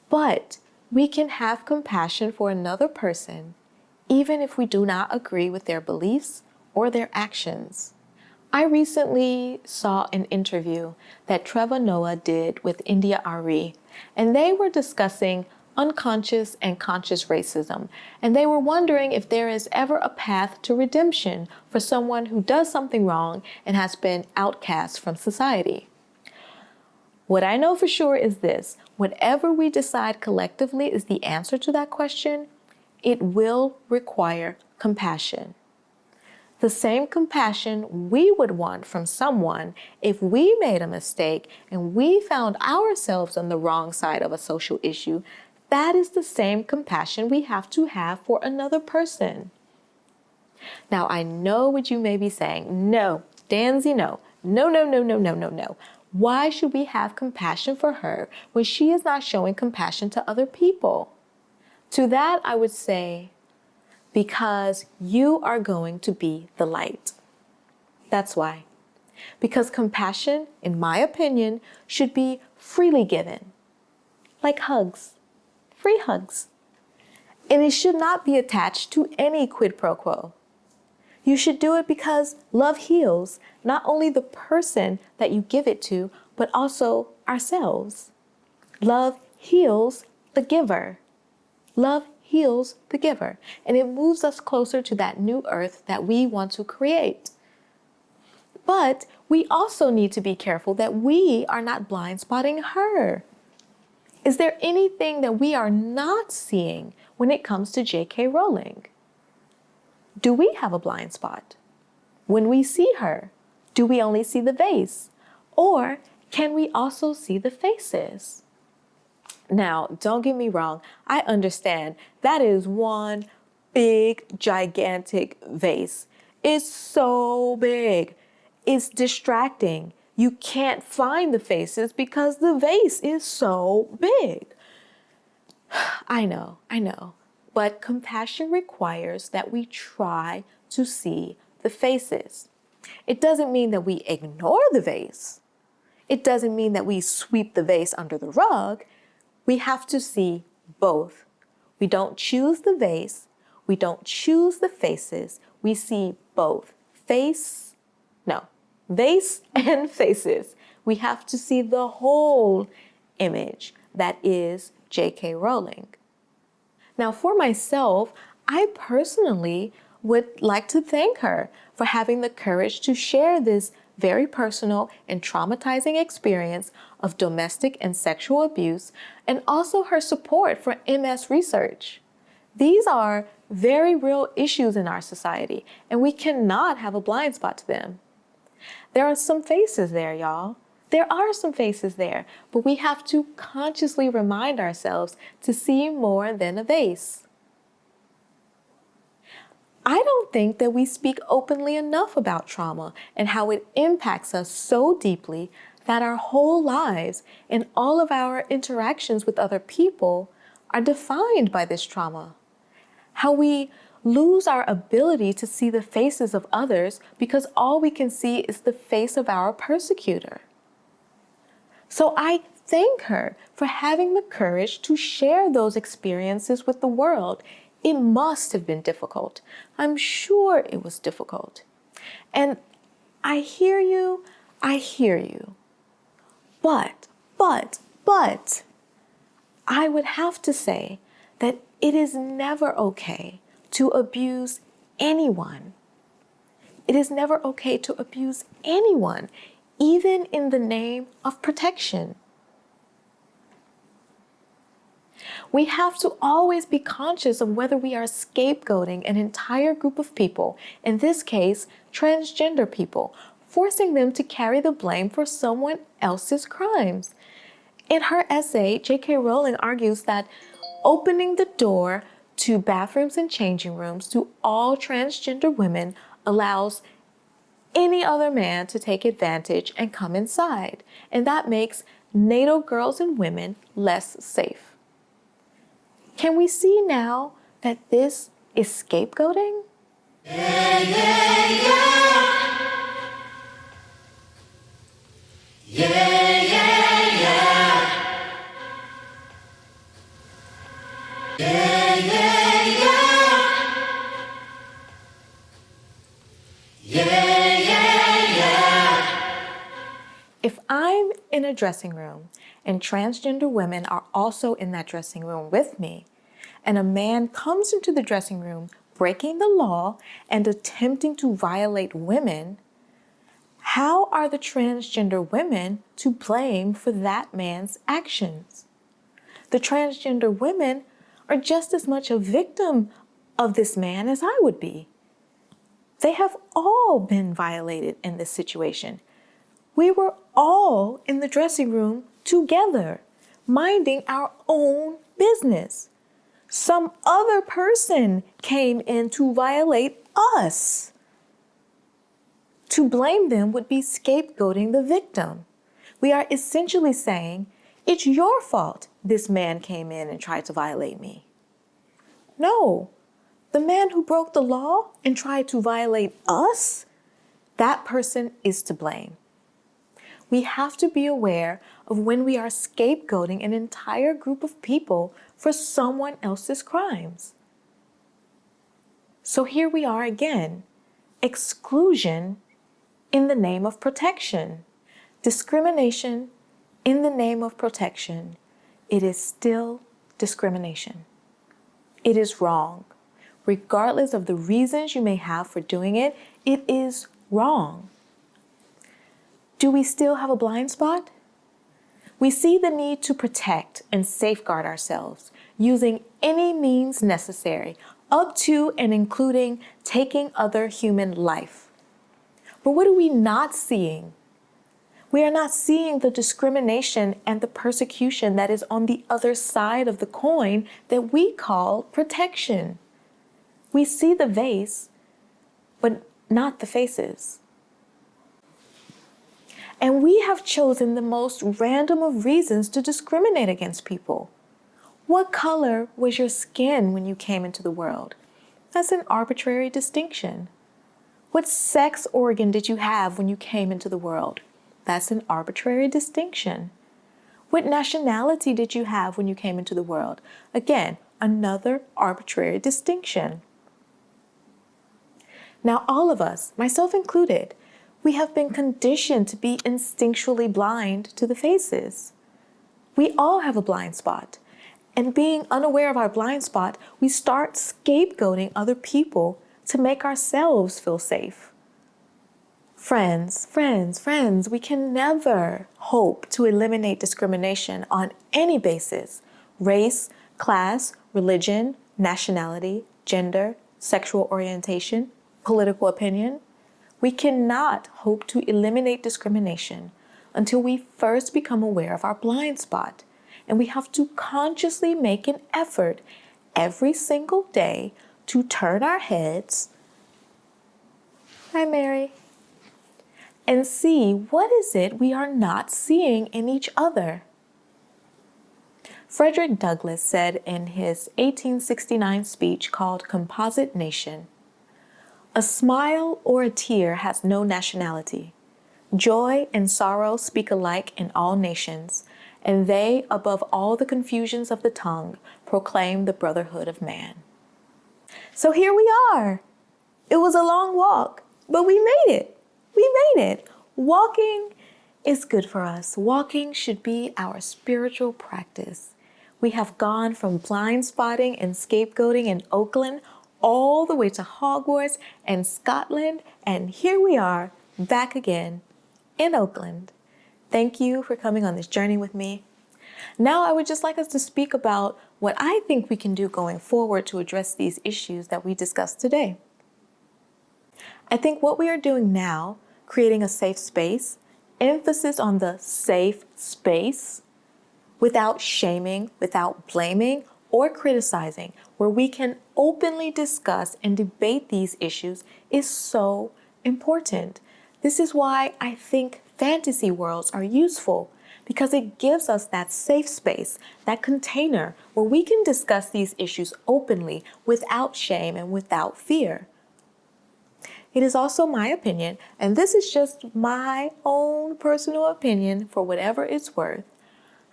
But we can have compassion for another person even if we do not agree with their beliefs or their actions. I recently saw an interview that Trevor Noah did with India Ari, and they were discussing unconscious and conscious racism, and they were wondering if there is ever a path to redemption for someone who does something wrong and has been outcast from society. What I know for sure is this: whatever we decide collectively is the answer to that question, it will require compassion. The same compassion we would want from someone if we made a mistake and we found ourselves on the wrong side of a social issue, that is the same compassion we have to have for another person. Now, I know what you may be saying. No, Danzy, no. No. Why should we have compassion for her when she is not showing compassion to other people? To that, I would say, because you are going to be the light. That's why. Because compassion, in my opinion, should be freely given. Like hugs. Free hugs. And it should not be attached to any quid pro quo. You should do it because love heals not only the person that you give it to, but also ourselves. Love heals the giver. Love heals the giver, and it moves us closer to that new earth that we want to create. But we also need to be careful that we are not blind spotting her. Is there anything that we are not seeing when it comes to J.K. Rowling? Do we have a blind spot? When we see her, do we only see the vase? Or can we also see the faces? Now, don't get me wrong, I understand that is one big, gigantic vase. It's so big. It's distracting. You can't find the faces because the vase is so big. I know. But compassion requires that we try to see the faces. It doesn't mean that we ignore the vase. It doesn't mean that we sweep the vase under the rug. We have to see both. We don't choose the vase. We don't choose the faces. We see both. Vase and faces. We have to see the whole image that is J.K. Rowling. Now, for myself, I personally would like to thank her for having the courage to share this very personal and traumatizing experience of domestic and sexual abuse, and also her support for MS research. These are very real issues in our society, and we cannot have a blind spot to them. There are some faces there, y'all. There are some faces there, but we have to consciously remind ourselves to see more than a vase. I don't think that we speak openly enough about trauma and how it impacts us so deeply that our whole lives and all of our interactions with other people are defined by this trauma. How we lose our ability to see the faces of others because all we can see is the face of our persecutor. So I thank her for having the courage to share those experiences with the world. It must have been difficult. I'm sure it was difficult. And I hear you. But, I would have to say that it is never okay to abuse anyone. It is never okay to abuse anyone, even in the name of protection. We have to always be conscious of whether we are scapegoating an entire group of people, in this case, transgender people, forcing them to carry the blame for someone else's crimes. In her essay, J.K. Rowling argues that opening the door to bathrooms and changing rooms to all transgender women allows any other man to take advantage and come inside, and that makes NATO girls and women less safe. Can we see now that this is scapegoating? Yeah, yeah, yeah. Yeah, yeah, yeah. Yeah, yeah, yeah. Yeah, yeah, yeah. If I'm in a dressing room and transgender women are also in that dressing room with me, and a man comes into the dressing room breaking the law and attempting to violate women, how are the transgender women to blame for that man's actions? The transgender women are just as much a victim of this man as I would be. They have all been violated in this situation. We were all in the dressing room together, minding our own business. Some other person came in to violate us. To blame them would be scapegoating the victim. We are essentially saying, it's your fault this man came in and tried to violate me. No, the man who broke the law and tried to violate us, that person is to blame. We have to be aware of when we are scapegoating an entire group of people for someone else's crimes. So here we are again, exclusion in the name of protection, discrimination in the name of protection. It is still discrimination. It is wrong. Regardless of the reasons you may have for doing it, it is wrong. Do we still have a blind spot? We see the need to protect and safeguard ourselves using any means necessary, up to and including taking other human life. But what are we not seeing? We are not seeing the discrimination and the persecution that is on the other side of the coin that we call protection. We see the vase, but not the faces. And we have chosen the most random of reasons to discriminate against people. What color was your skin when you came into the world? That's an arbitrary distinction. What sex organ did you have when you came into the world? That's an arbitrary distinction. What nationality did you have when you came into the world? Again, another arbitrary distinction. Now, all of us, myself included, we have been conditioned to be instinctually blind to the faces. We all have a blind spot. And being unaware of our blind spot, we start scapegoating other people to make ourselves feel safe. Friends, we can never hope to eliminate discrimination on any basis: race, class, religion, nationality, gender, sexual orientation, political opinion. We cannot hope to eliminate discrimination until we first become aware of our blind spot. And we have to consciously make an effort every single day to turn our heads, hi Mary, and see what is it we are not seeing in each other. Frederick Douglass said in his 1869 speech called Composite Nation, "A smile or a tear has no nationality. Joy and sorrow speak alike in all nations, and they, above all the confusions of the tongue, proclaim the brotherhood of man." So here we are. It was a long walk, but we made it. We made it. Walking is good for us. Walking should be our spiritual practice. We have gone from blind spotting and scapegoating in Oakland all the way to Hogwarts and Scotland, and here we are back again in Oakland. Thank you for coming on this journey with me. Now I would just like us to speak about what I think we can do going forward to address these issues that we discussed today. I think what we are doing now, creating a safe space, emphasis on the safe space, without shaming, without blaming or criticizing, where we can openly discuss and debate these issues, is so important. This is why I think fantasy worlds are useful, because it gives us that safe space, that container where we can discuss these issues openly without shame and without fear. It is also my opinion, and this is just my own personal opinion for whatever it's worth.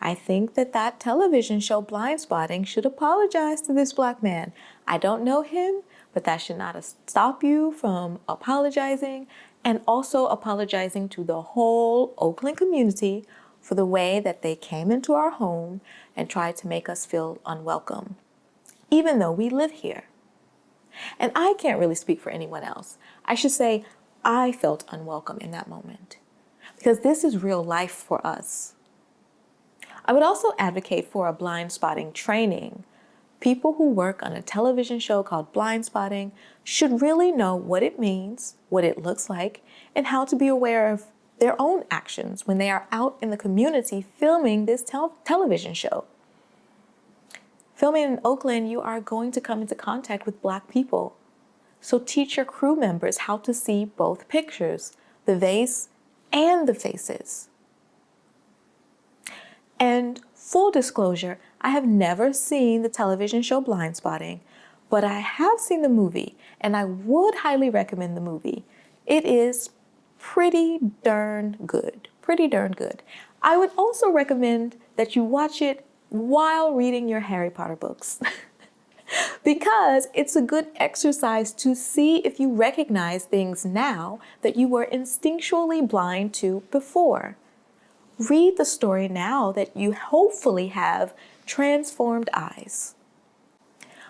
I think that television show Blindspotting should apologize to this black man. I don't know him, but that should not stop you from apologizing, and also apologizing to the whole Oakland community for the way that they came into our home and tried to make us feel unwelcome, even though we live here. And I can't really speak for anyone else. I should say I felt unwelcome in that moment, because this is real life for us. I would also advocate for a blind spotting training. People who work on a television show called Blindspotting should really know what it means, what it looks like, and how to be aware of their own actions when they are out in the community filming this television show. Filming in Oakland, you are going to come into contact with Black people. So teach your crew members how to see both pictures, the vase and the faces. And full disclosure, I have never seen the television show Blindspotting, but I have seen the movie, and I would highly recommend the movie. It is pretty darn good, pretty darn good. I would also recommend that you watch it while reading your Harry Potter books, because it's a good exercise to see if you recognize things now that you were instinctually blind to before. Read the story now that you hopefully have transformed eyes.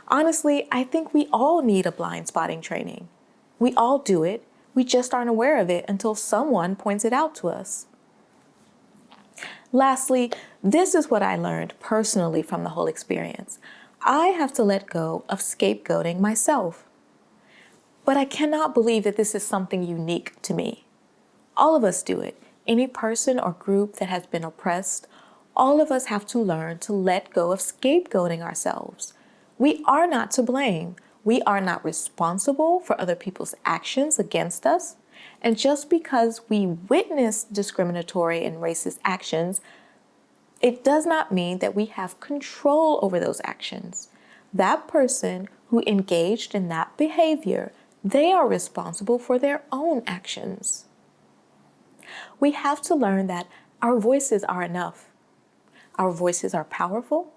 Honestly, I think we all need a blind spotting training. We all do it. We just aren't aware of it until someone points it out to us. Lastly, this is what I learned personally from the whole experience. I have to let go of scapegoating myself. But I cannot believe that this is something unique to me. All of us do it. Any person or group that has been oppressed, all of us have to learn to let go of scapegoating ourselves. We are not to blame. We are not responsible for other people's actions against us. And just because we witness discriminatory and racist actions, it does not mean that we have control over those actions. That person who engaged in that behavior, they are responsible for their own actions. We have to learn that our voices are enough. Our voices are powerful.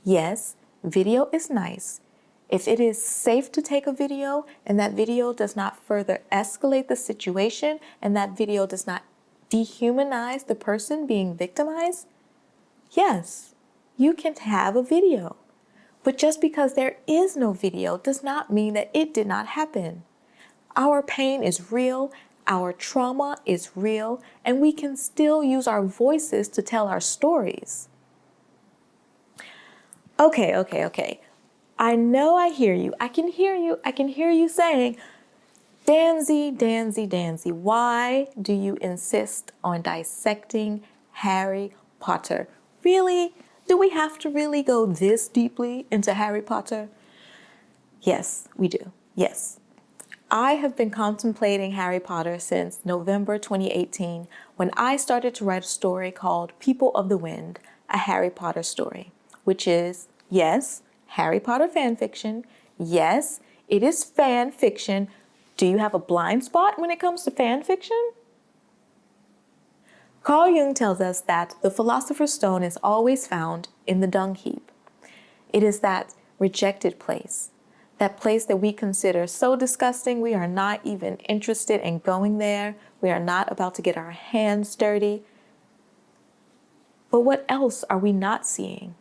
Yes, video is nice. If it is safe to take a video and that video does not further escalate the situation and that video does not dehumanize the person being victimized, yes, you can have a video. But just because there is no video does not mean that it did not happen. Our pain is real. Our trauma is real, and we can still use our voices to tell our stories. Okay. I know I hear you. I can hear you saying, Danzy, why do you insist on dissecting Harry Potter? Really? Do we have to really go this deeply into Harry Potter? Yes, we do. Yes. I have been contemplating Harry Potter since November 2018 when I started to write a story called People of the Wind, a Harry Potter story, which is, yes, Harry Potter fan fiction. Yes, it is fan fiction. Do you have a blind spot when it comes to fan fiction? Carl Jung tells us that the Philosopher's Stone is always found in the dung heap. It is that rejected place, that place that we consider so disgusting we are not even interested in going there. We are not about to get our hands dirty. But what else are we not seeing?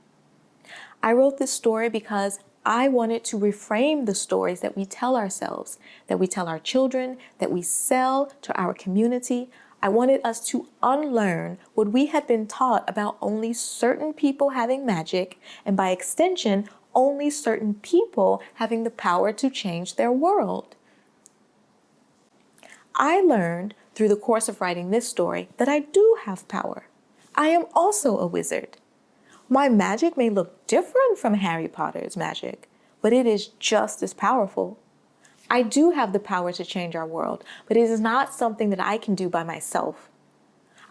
I wrote this story because I wanted to reframe the stories that we tell ourselves, that we tell our children, that we sell to our community. I wanted us to unlearn what we had been taught about only certain people having magic, and by extension, only certain people having the power to change their world. I learned through the course of writing this story that I do have power. I am also a wizard. My magic may look different from Harry Potter's magic, but it is just as powerful. I do have the power to change our world, but it is not something that I can do by myself.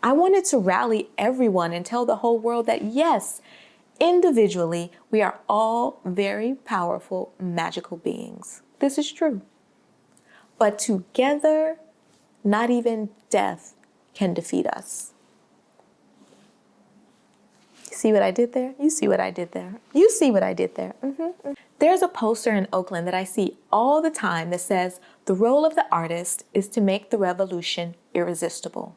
I wanted to rally everyone and tell the whole world that yes, individually, we are all very powerful, magical beings. This is true. But together, not even death can defeat us. See what I did there? You see what I did there? You see what I did there? There's a poster in Oakland that I see all the time that says, the role of the artist is to make the revolution irresistible.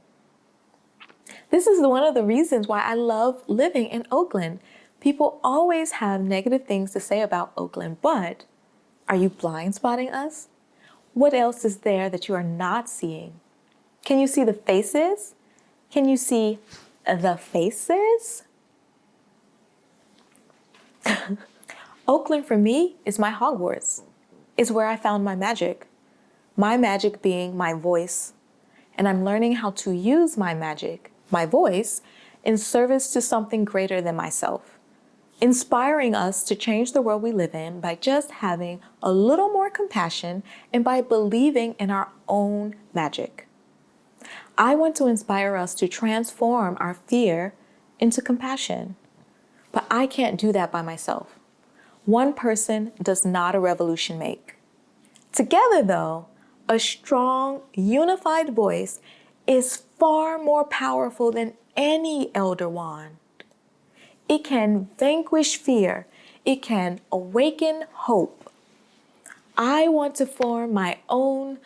This is one of the reasons why I love living in Oakland. People always have negative things to say about Oakland, but are you blind spotting us? What else is there that you are not seeing? Can you see the faces? Can you see the faces? Oakland for me is my Hogwarts. It's where I found my magic being my voice. And I'm learning how to use my magic, my voice, in service to something greater than myself, inspiring us to change the world we live in by just having a little more compassion and by believing in our own magic. I want to inspire us to transform our fear into compassion, but I can't do that by myself. One person does not a revolution make. Together, though, a strong, unified voice is far more powerful than any elder wand. It can vanquish fear. It can awaken hope. I want to form my own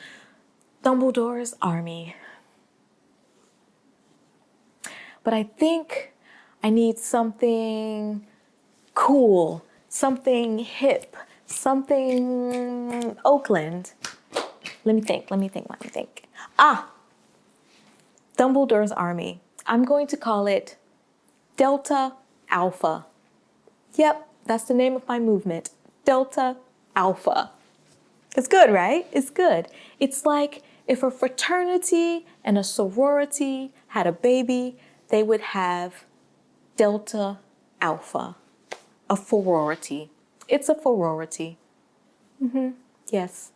Dumbledore's army. But I think I need something cool, something hip, something Oakland. Let me think. Dumbledore's army. I'm going to call it Delta Alpha. Yep, that's the name of my movement, Delta Alpha. It's good, right? It's good. It's like if a fraternity and a sorority had a baby, they would have Delta Alpha, a sorority. It's a sorority. Yes.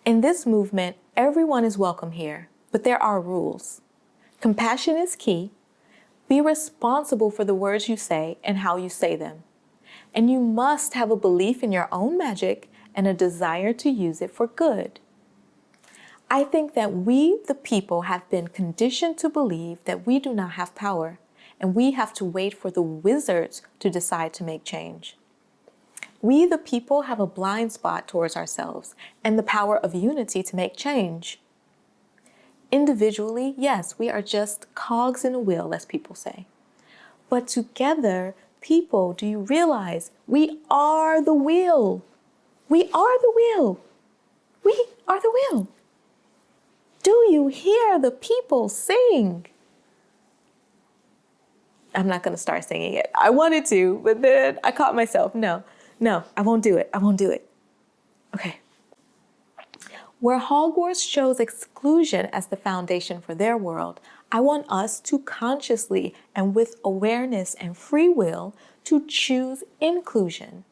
In this movement, everyone is welcome here, but there are rules. Compassion is key. Be responsible for the words you say and how you say them. And you must have a belief in your own magic and a desire to use it for good. I think that we, the people, have been conditioned to believe that we do not have power, and we have to wait for the wizards to decide to make change. We, the people, have a blind spot towards ourselves and the power of unity to make change. Individually, yes, we are just cogs in a wheel, as people say. But together, people, do you realize we are the wheel? We are the wheel. We are the wheel. Do you hear the people sing? I'm not going to start singing it. I wanted to, but then I caught myself. No, I won't do it. Okay. Where Hogwarts chose exclusion as the foundation for their world, I want us to consciously and with awareness and free will to choose inclusion.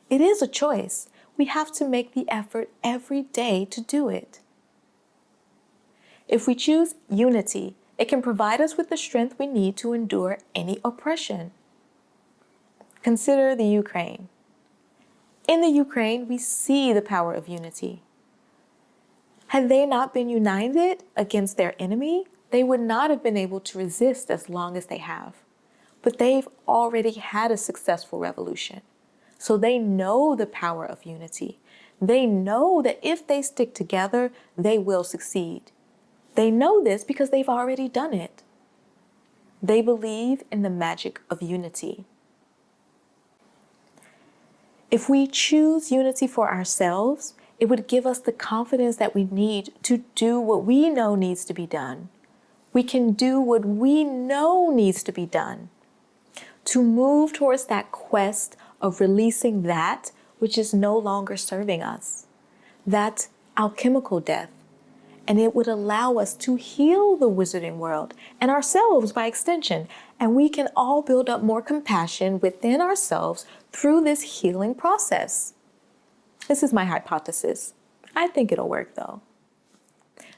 It is a choice. We have to make the effort every day to do it. If we choose unity, it can provide us with the strength we need to endure any oppression. Consider the Ukraine. In the Ukraine, we see the power of unity. Had they not been united against their enemy, they would not have been able to resist as long as they have. But they've already had a successful revolution. So they know the power of unity. They know that if they stick together, they will succeed. They know this because they've already done it. They believe in the magic of unity. If we choose unity for ourselves, it would give us the confidence that we need to do what we know needs to be done. We can do what we know needs to be done. To move towards that quest of releasing that which is no longer serving us, that alchemical death. And it would allow us to heal the wizarding world and ourselves by extension. And we can all build up more compassion within ourselves through this healing process. This is my hypothesis. I think it'll work though.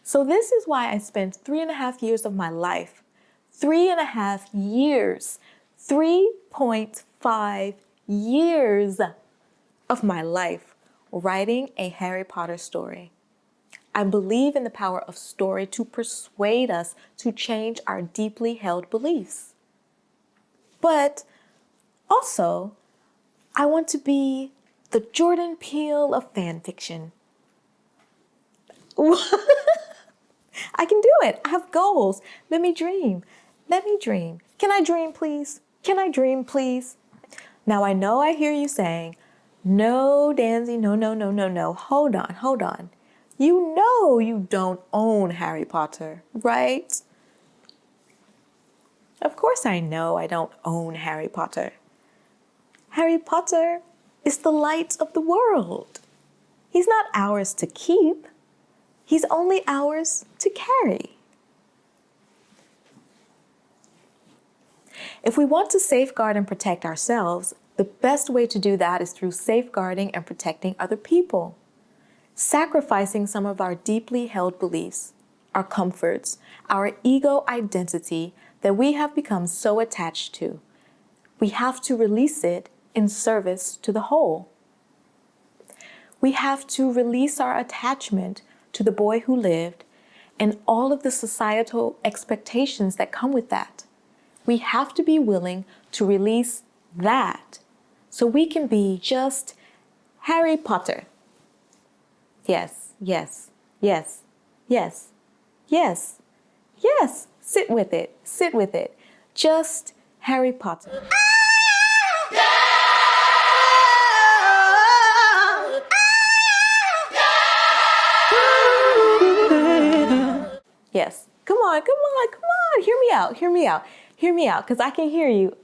So this is why I spent 3.5 years of my life, 3.5 years, 3.5 years of my life writing a Harry Potter story. I believe in the power of story to persuade us to change our deeply held beliefs. But also, I want to be the Jordan Peele of fan fiction. I can do it. I have goals. Let me dream. Let me dream. Can I dream, please? Can I dream, please? Now, I know I hear you saying, no, Danzy, no. Hold on. You know you don't own Harry Potter, right? Of course I know I don't own Harry Potter. Harry Potter is the light of the world. He's not ours to keep. He's only ours to carry. If we want to safeguard and protect ourselves, the best way to do that is through safeguarding and protecting other people. Sacrificing some of our deeply held beliefs, our comforts, our ego identity that we have become so attached to. We have to release it in service to the whole. We have to release our attachment to the boy who lived and all of the societal expectations that come with that. We have to be willing to release that so we can be just Harry Potter. Yes. Sit with it. Just Harry Potter. Yes. Come on. Hear me out, because I can hear you.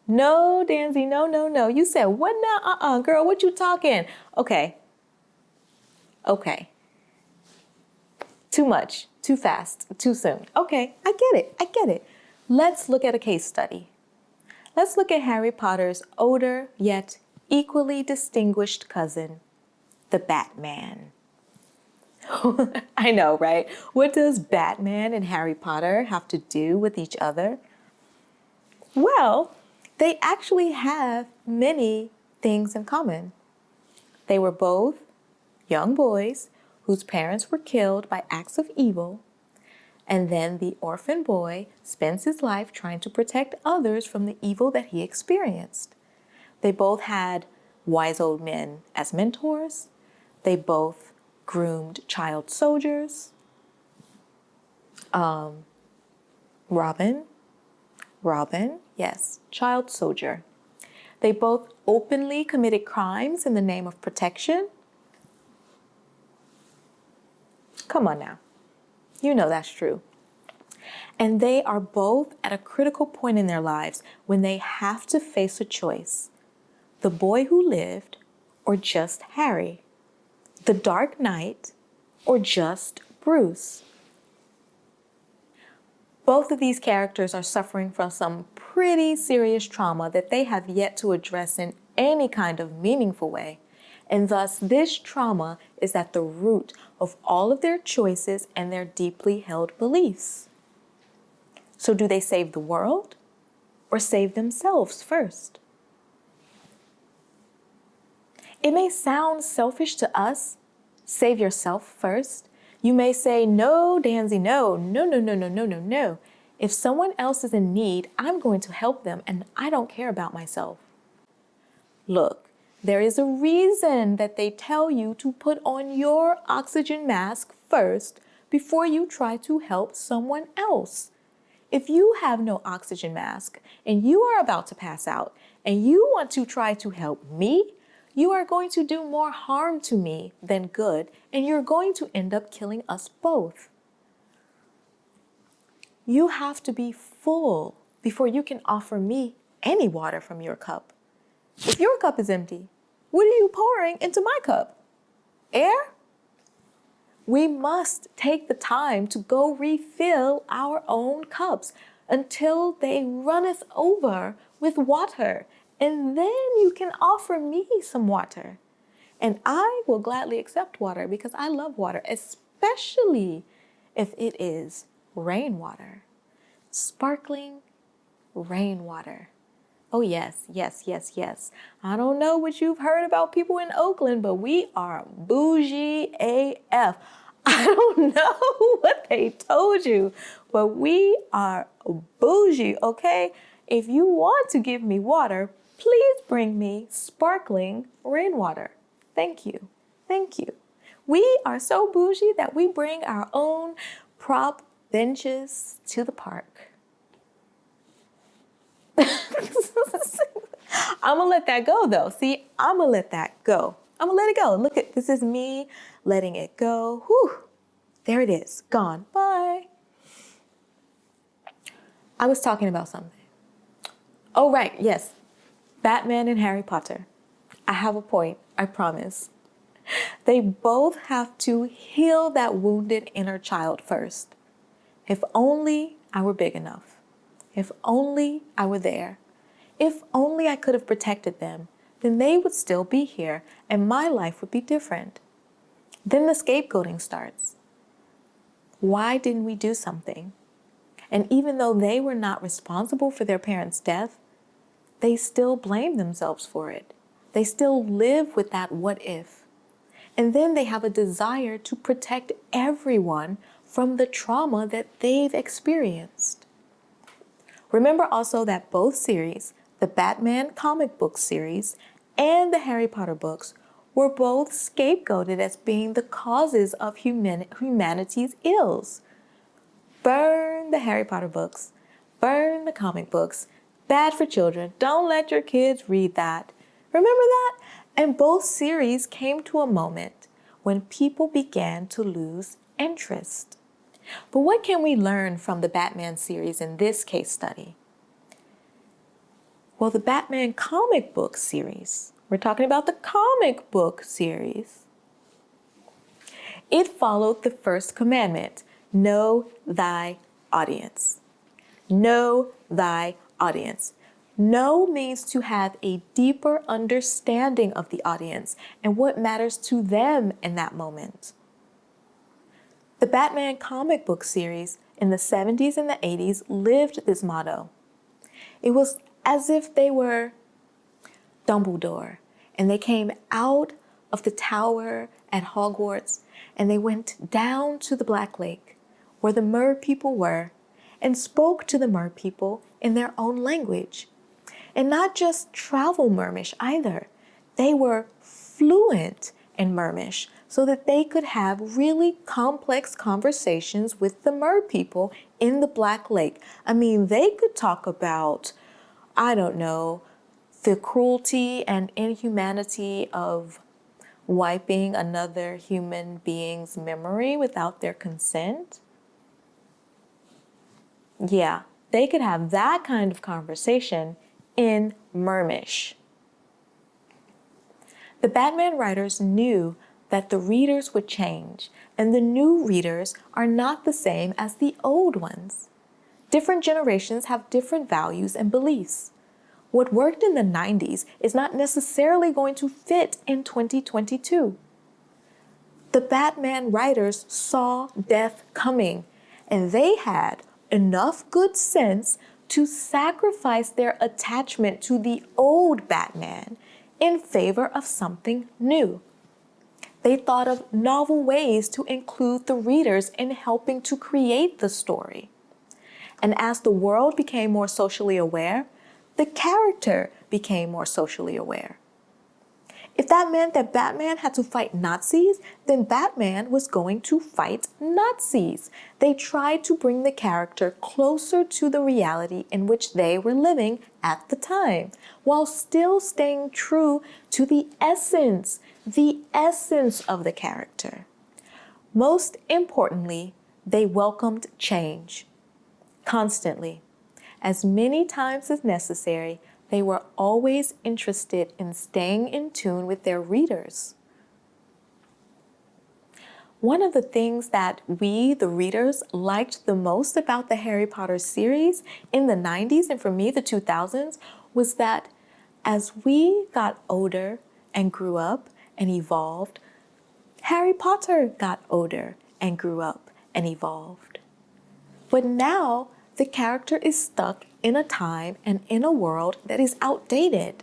No, Danzy, no. You said what now? Girl, what you talking? Okay. Too much, too fast, too soon. Okay, I get it. Let's look at a case study. Let's look at Harry Potter's older yet equally distinguished cousin, the Batman. I know, right? What does Batman and Harry Potter have to do with each other? Well, they actually have many things in common. They were both young boys whose parents were killed by acts of evil, and then the orphan boy spends his life trying to protect others from the evil that he experienced. They both had wise old men as mentors. They both groomed child soldiers. Robin, yes, child soldier. They both openly committed crimes in the name of protection. Come on now. You know that's true. And they are both at a critical point in their lives when they have to face a choice. The boy who lived or just Harry. the Dark Knight, or just Bruce. Both of these characters are suffering from some pretty serious trauma that they have yet to address in any kind of meaningful way. And thus, this trauma is at the root of all of their choices and their deeply held beliefs. So do they save the world or save themselves first? It may sound selfish to us, save yourself first. You may say, no, Danzy, no. If someone else is in need, I'm going to help them and I don't care about myself. Look, there is a reason that they tell you to put on your oxygen mask first before you try to help someone else. If you have no oxygen mask and you are about to pass out and you want to try to help me, you are going to do more harm to me than good, and you're going to end up killing us both. You have to be full before you can offer me any water from your cup. If your cup is empty, what are you pouring into my cup? Air? We must take the time to go refill our own cups until they runneth over with water. And then you can offer me some water. And I will gladly accept water because I love water, especially if it is rainwater. Sparkling rainwater. Oh, yes. I don't know what you've heard about people in Oakland, but we are bougie AF. I don't know what they told you, but we are bougie, okay? If you want to give me water, please bring me sparkling rainwater. Thank you. We are so bougie that we bring our own prop benches to the park. I'm gonna let that go though. See, I'm gonna let that go. I'm gonna let it go. Look this is me letting it go. Whew, there it is, gone, bye. I was talking about something. Oh, right, yes. Batman and Harry Potter. I have a point, I promise. They both have to heal that wounded inner child first. If only I were big enough. If only I were there. If only I could have protected them, then they would still be here and my life would be different. Then the scapegoating starts. Why didn't we do something? And even though they were not responsible for their parents' death, they still blame themselves for it. They still live with that what if. And then they have a desire to protect everyone from the trauma that they've experienced. Remember also that both series, the Batman comic book series and the Harry Potter books, were both scapegoated as being the causes of humanity's ills. Burn the Harry Potter books. Burn the comic books. Bad for children. Don't let your kids read that. Remember that? And both series came to a moment when people began to lose interest. But what can we learn from the Batman series in this case study? Well, the Batman comic book series, we're talking about the comic book series. It followed the first commandment, know thy audience. Know thy audience. Know means to have a deeper understanding of the audience and what matters to them in that moment. The Batman comic book series in the 70s and the 80s lived this motto. It was as if they were Dumbledore and they came out of the tower at Hogwarts and they went down to the Black Lake where the mer people were and spoke to the mer people in their own language. And not just travel Mermish either. They were fluent in Mermish so that they could have really complex conversations with the mer people in the Black Lake. I mean, they could talk about, I don't know, the cruelty and inhumanity of wiping another human being's memory without their consent. Yeah, they could have that kind of conversation in Mermish. The Batman writers knew that the readers would change, and the new readers are not the same as the old ones. Different generations have different values and beliefs. What worked in the 90s is not necessarily going to fit in 2022. The Batman writers saw death coming, and they had enough good sense to sacrifice their attachment to the old Batman in favor of something new. They thought of novel ways to include the readers in helping to create the story. And as the world became more socially aware, the character became more socially aware. If that meant that Batman had to fight Nazis, then Batman was going to fight Nazis. They tried to bring the character closer to the reality in which they were living at the time, while still staying true to the essence of the character. Most importantly, they welcomed change constantly. As many times as necessary, they were always interested in staying in tune with their readers. One of the things that we, the readers, liked the most about the Harry Potter series in the 90s and for me, the 2000s, was that as we got older and grew up and evolved, Harry Potter got older and grew up and evolved. But now, the character is stuck in a time and in a world that is outdated.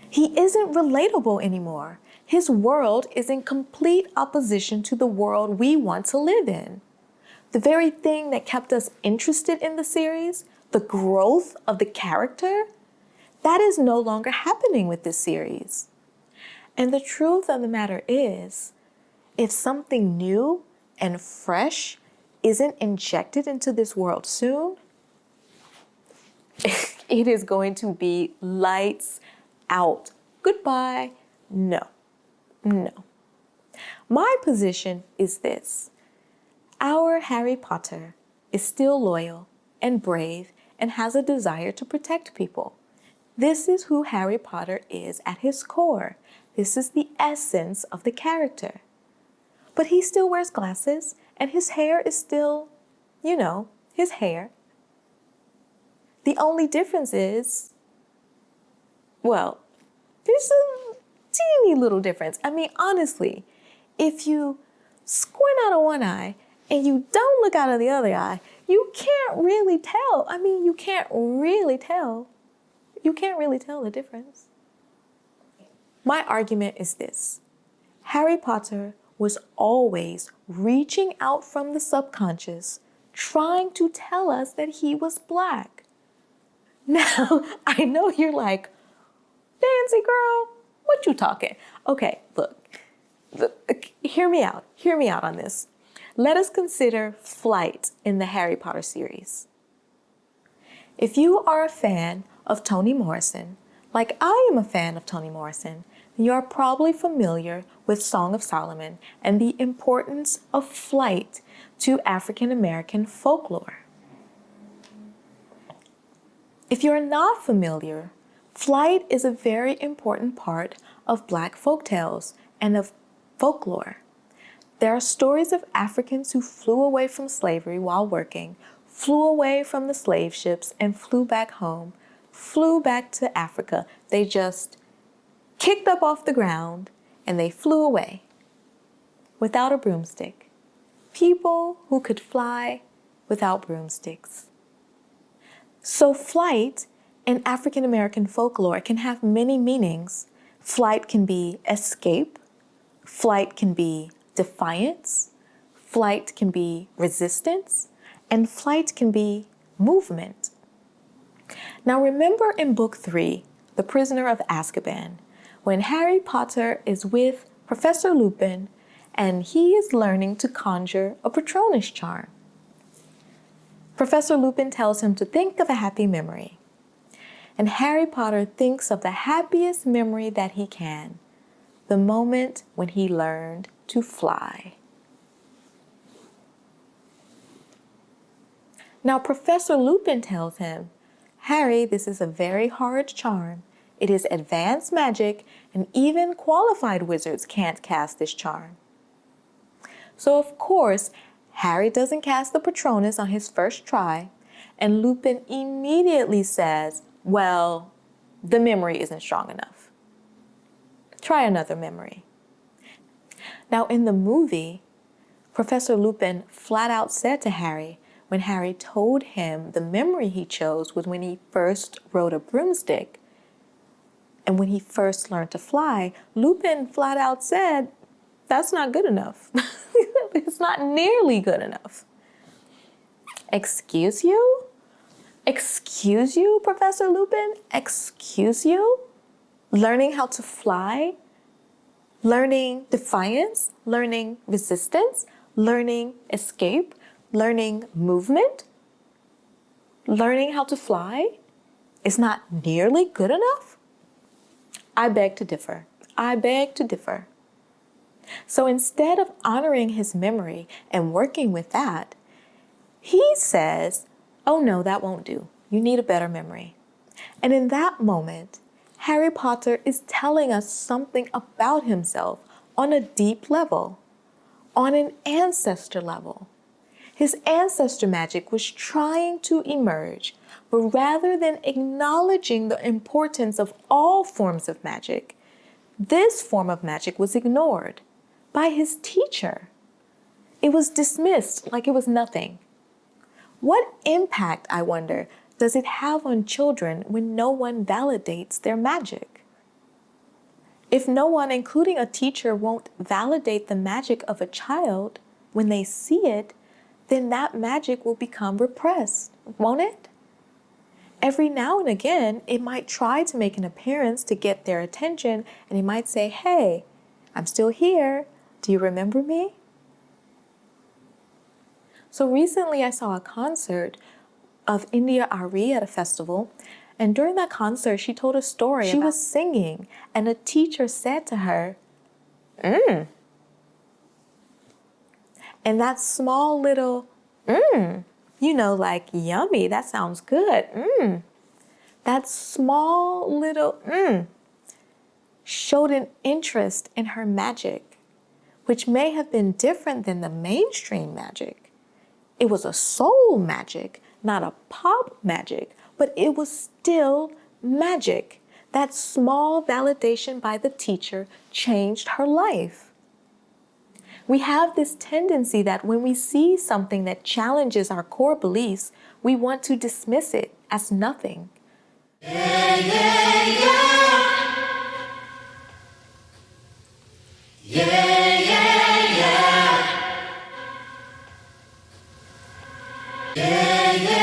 He isn't relatable anymore. His world is in complete opposition to the world we want to live in. The very thing that kept us interested in the series, the growth of the character, that is no longer happening with this series. And the truth of the matter is, if something new and fresh isn't injected into this world soon, it is going to be lights out. Goodbye. No. My position is this. Our Harry Potter is still loyal and brave and has a desire to protect people. This is who Harry Potter is at his core. This is the essence of the character. But he still wears glasses, and his hair is still, his hair. The only difference is, well, there's a teeny little difference. I mean, honestly, if you squint out of one eye and you don't look out of the other eye, you can't really tell. I mean, you can't really tell. You can't really tell the difference. My argument is this. Harry Potter was always reaching out from the subconscious, trying to tell us that he was Black. Now, I know you're like, Nancy girl, what you talking? Okay, look, hear me out on this. Let us consider flight in the Harry Potter series. If you are a fan of Toni Morrison, like I am a fan of Toni Morrison, you are probably familiar with Song of Solomon and the importance of flight to African American folklore. If you're not familiar, flight is a very important part of Black folktales and of folklore. There are stories of Africans who flew away from slavery while working, flew away from the slave ships and flew back home, flew back to Africa. They just kicked up off the ground and they flew away without a broomstick. People who could fly without broomsticks. So flight in African American folklore can have many meanings. Flight can be escape. Flight can be defiance. Flight can be resistance. And flight can be movement. Now remember in book 3, The Prisoner of Azkaban, when Harry Potter is with Professor Lupin and he is learning to conjure a Patronus charm. Professor Lupin tells him to think of a happy memory. And Harry Potter thinks of the happiest memory that he can, the moment when he learned to fly. Now, Professor Lupin tells him, Harry, this is a very hard charm. It is advanced magic, and even qualified wizards can't cast this charm. So of course, Harry doesn't cast the Patronus on his first try, and Lupin immediately says, well, the memory isn't strong enough. Try another memory. Now in the movie, Professor Lupin flat out said to Harry, when Harry told him the memory he chose was when he first rode a broomstick, and when he first learned to fly, Lupin flat out said, that's not good enough. It's not nearly good enough. Excuse you? Excuse you, Professor Lupin? Excuse you? Learning how to fly? Learning defiance? Learning resistance? Learning escape? Learning movement? Learning how to fly is not nearly good enough? I beg to differ. I beg to differ. So instead of honoring his memory and working with that, he says, oh no, that won't do. You need a better memory. And in that moment, Harry Potter is telling us something about himself on a deep level, on an ancestor level. His ancestor magic was trying to emerge, but rather than acknowledging the importance of all forms of magic, this form of magic was ignored by his teacher. It was dismissed like it was nothing. What impact, I wonder, does it have on children when no one validates their magic? If no one, including a teacher, won't validate the magic of a child when they see it, then that magic will become repressed, won't it? Every now and again, it might try to make an appearance to get their attention, and it might say, hey, I'm still here. Do you remember me? So recently I saw a concert of India Ari at a festival, and during that concert she told a story. She was singing, and a teacher said to her, and that small little, like yummy, that sounds good, that small little, showed an interest in her magic, which may have been different than the mainstream magic. It was a soul magic, not a pop magic, but it was still magic. That small validation by the teacher changed her life. We have this tendency that when we see something that challenges our core beliefs, we want to dismiss it as nothing. Yeah, yeah, yeah. Yeah, yeah, yeah. Yeah, yeah.